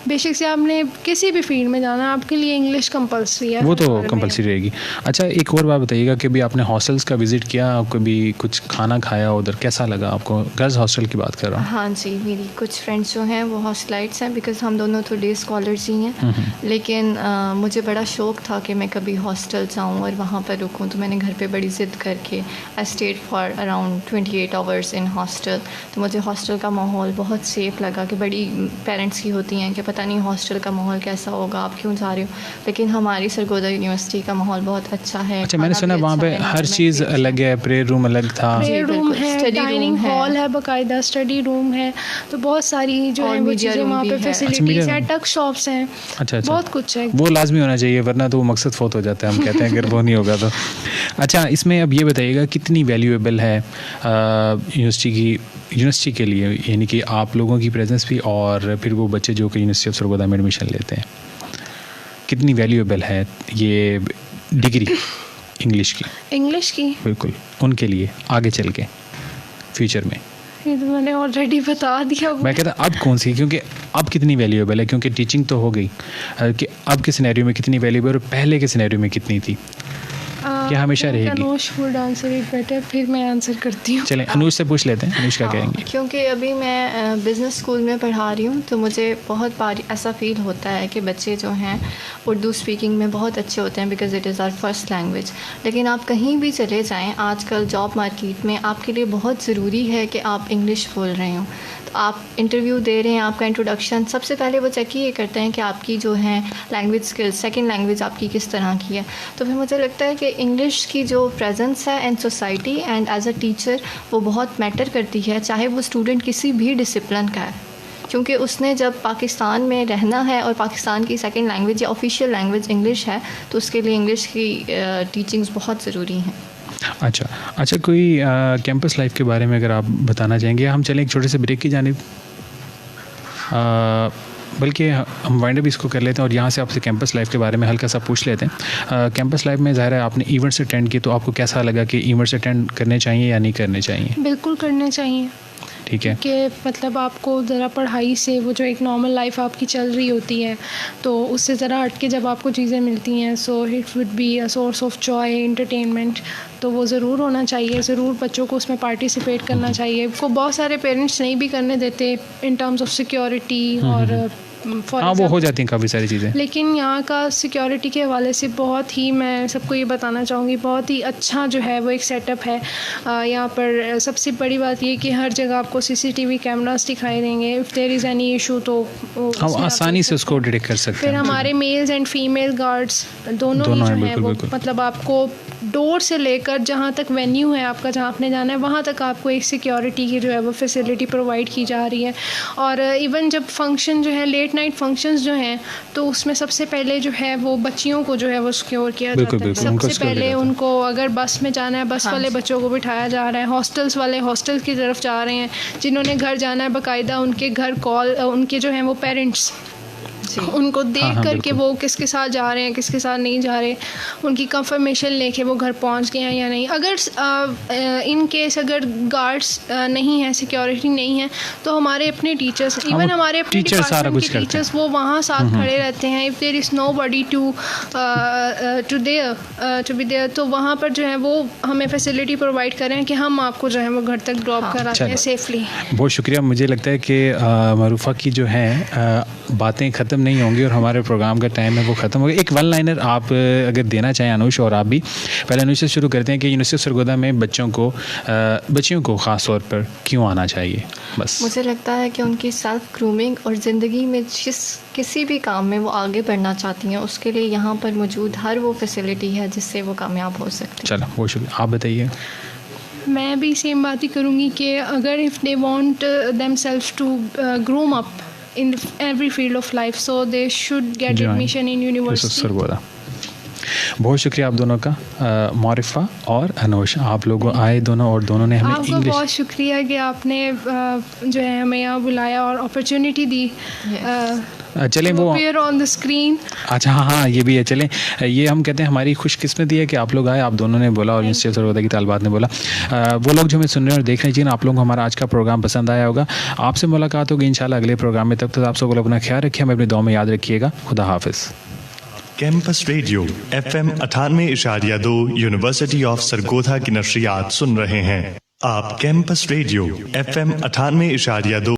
बेशक से आपने किसी भी फील्ड में जाना है, आपके लिए इंग्लिश कंपल्सरी है, वो तो कंपलसरी रहेगी। अच्छा एक और बात बताइएगा कि भी आपने हॉस्टल्स का विज़िट किया, कभी कुछ खाना खाया उधर, कैसा लगा आपको? गर्ल्स हॉस्टल की बात कर रहा हूँ। हाँ जी, मेरी कुछ फ्रेंड्स जो हैं वो हॉस्टलाइट्स हैं, बिकॉज़ हम दोनों तो डे स्कॉलर्स ही हैं। लेकिन मुझे बड़ा शौक़ था कि मैं कभी हॉस्टल जाऊँ और वहाँ पर रुकूँ, तो मैंने घर पे बड़ी ज़िद करके I stayed for around 28 hours in hostel. तो मुझे हॉस्टल का माहौल बहुत सेफ़ लगा, कि बड़ी पेरेंट्स की होती हैं कि पता नहीं हॉस्टल का माहौल कैसा होगा, आप क्यों जा रहे हो, लेकिन हमारी सरगोदा यूनिवर्सिटी का माहौल बहुत अच्छा है। अच्छा मैंने सुना वहाँ पे हर चीज़ अलग है, प्रेयर रूम अलग था, प्रेयर रूम है, स्टडी डाइनिंग रूम हॉल है, बाकायदा स्टडी रूम है, तो बहुत सारी जो और है वो मीडिया चीज़ें रूम वहाँ भी पे है। फैसिलिटीज़ अच्छा, हैं, टक शॉप्स हैं, अच्छा बहुत कुछ है। वो लाजमी होना चाहिए, वरना तो वो मकसद फोत हो जाता है, हम कहते हैं अगर वो नहीं होगा तो। अच्छा इसमें अब ये बताइएगा कितनी वैल्यूएबल है यूनिवर्सिटी के लिए, यानी कि आप लोगों की प्रेजेंस भी, और फिर वो बच्चे जो कि यूनिवर्सिटी ऑफ सरगोदा में एडमिशन लेते हैं, कितनी वैल्यूएबल है ये डिग्री इंग्लिश की? बिल्कुल उनके लिए आगे चल के फ्यूचर में। ये तो मैंने ऑलरेडी बता दिया। मैं कहता अब कौन सी, क्योंकि अब कितनी वैल्यूएबल है, क्योंकि टीचिंग तो हो गई, कि अब के सिनेरियो में कितनी वैल्यूएबल और पहले के सिनेरियो में कितनी थी, क्या हमेशा रहेगी? Anush would answer it better, फिर मैं आंसर करती हूँ। चलें अनुष से पूछ लेते हैं, अनुष क्या कहेंगे? क्योंकि अभी मैं बिज़नेस स्कूल में पढ़ा रही हूँ, तो मुझे बहुत बार ऐसा फ़ील होता है कि बच्चे जो हैं उर्दू स्पीकिंग में बहुत अच्छे होते हैं, because it is our first language. लेकिन आप कहीं भी चले जाएँ, आजकल जॉब मार्केट में आपके लिए बहुत ज़रूरी है कि आप इंग्लिश बोल रहे हो। तो आप इंटरव्यू दे रहे हैं, आपका इंट्रोडक्शन सबसे पहले वो चेक ये करते हैं कि आपकी जो है लैंग्वेज स्किल्स, सेकंड लैंग्वेज आपकी किस तरह की है। तो फिर मुझे लगता है कि इंग्लिश की जो प्रेजेंस है and society and as a teacher वो बहुत मैटर करती है, चाहे वो स्टूडेंट किसी भी डिसिप्लिन का है, क्योंकि उसने जब पाकिस्तान में रहना है और पाकिस्तान की सेकंड लैंग्वेज या ऑफिशियल लैंग्वेज इंग्लिश है, तो उसके लिए इंग्लिश की टीचिंग्स बहुत ज़रूरी हैं। अच्छा कोई कैंपस लाइफ के बारे में अगर आप बताना चाहेंगे, हम चलें एक छोटे से ब्रेक की जानिब, बल्कि हम वाइंड अप इसको कर लेते हैं और यहाँ से आपसे कैंपस लाइफ के बारे में हल्का सा पूछ लेते हैं। कैंपस लाइफ में ज़ाहिर है आपने इवेंट्स अटेंड किए, तो आपको कैसा लगा कि इवेंट्स अटेंड करने चाहिए या नहीं करने चाहिए? बिल्कुल करने चाहिए, ठीक है, कि मतलब आपको ज़रा पढ़ाई से वो जो एक नॉर्मल लाइफ आपकी चल रही होती है, तो उससे ज़रा हट के जब आपको चीज़ें मिलती हैं, so it would be a source of Joy, entertainment, तो वो ज़रूर होना चाहिए, ज़रूर बच्चों को उसमें पार्टिसिपेट करना चाहिए। को बहुत सारे पेरेंट्स नहीं भी करने देते इन टर्म्स ऑफ सिक्योरिटी और हाँ वो हो जाती हैं काफ़ी सारी चीज़ें। लेकिन यहाँ का सिक्योरिटी के हवाले से बहुत ही, मैं सबको ये बताना चाहूँगी, बहुत ही अच्छा जो है वो एक सेटअप है। यहाँ पर सबसे बड़ी बात ये कि हर जगह आपको CCTV कैमरास दिखाई देंगे। If there is any issue तो हम आसानी से उसको डिटेक्ट कर सकते हैं। फिर हमारे मेल्स एंड फीमेल गार्ड्स दोनों ही जो है वो मतलब आपको डोर से लेकर जहाँ तक वेन्यू है आपका, जहाँ आपने जाना है, वहाँ तक आपको एक सिक्योरिटी की जो है वो फैसिलिटी प्रोवाइड की जा रही है। और इवन जब फंक्शन जो है, लेट नाइट फंक्शंस जो हैं, तो उसमें सबसे पहले जो है वो बच्चियों को जो है वो सिक्योर किया जाता है। सबसे पहले उनको अगर बस में जाना है, बस वाले बच्चों को बिठाया जा रहा है। हॉस्टल्स वाले हॉस्टल्स की तरफ जा रहे हैं। जिन्होंने घर जाना है, बाकायदा उनके घर कॉल, उनके जो हैं वो पेरेंट्स उनको देख करके वो किसके साथ जा रहे हैं, किसके साथ नहीं जा रहे, उनकी कंफर्मेशन लेके वो घर पहुंच गए हैं या नहीं। अगर इन केस अगर गार्ड्स नहीं है, सिक्योरिटी नहीं है, तो हमारे अपने टीचर्स, इवन हमारे अपने डिपार्टमेंट के टीचर्स वो वहाँ साथ खड़े रहते हैं। If there is nobody to be there, तो वहाँ पर जो है वो हमें फैसिलिटी प्रोवाइड करें कि हम आपको जो है वो घर तक ड्रॉप कराते हैं सेफली। बहुत शुक्रिया। मुझे लगता है कि मरूफ़ा की जो है बातें ख़त्म नहीं होंगी और हमारे प्रोग्राम का टाइम है वो ख़त्म हो गया। एक वन लाइनर आप अगर देना चाहें अनुष, और आप भी। पहले अनुष से शुरू करते हैं कि यूनिवर्सिटी सरगोदा में बच्चियों को ख़ास तौर पर क्यों आना चाहिए। बस मुझे लगता है कि उनकी सेल्फ ग्रूमिंग और ज़िंदगी में किसी भी काम में वो आगे बढ़ना चाहती हैं, उसके लिए यहाँ पर मौजूद हर वो फैसिलिटी है जिससे वो कामयाब हो सकती है। चलो बहुत शुक्रिया। आप बताइए। मैं भी सेम बात ही करूँगी कि अगर if they want themselves to groom up in every field of life, so they should get admission in university. बहुत शुक्रिया आप दोनों का, मौरिफा और अनुष, आप लोग आए दोनों, और दोनों ने हमें आपका बहुत शुक्रिया कि आपने जो है हमें यहाँ बुलाया और अपॉर्चुनिटी दी। चलें वो ऑन द स्क्रीन। अच्छा हाँ ये भी है। चलें, ये हम कहते हैं हमारी खुशकिस्मती है कि आप लोग आए, आप दोनों ने बोला और यूनिवर्सिटी सरगोदा की तालिबात ने बोला। वो लोग जो हमें सुन रहे हैं और देख रहे हैं, जिन आप लोगों को हमारा आज का प्रोग्राम पसंद आया होगा, आपसे मुलाकात होगी इंशाल्लाह अगले प्रोग्राम में। तब तक आप सब लोग अपना ख्याल रखिए, हमें अपनी दुआ में याद रखिएगा। खुदा हाफिज़। Campus radio FM 98.2 university of Sargodha की नशरियात सुन रहे हैं। आप कैंपस रेडियो FM 98.2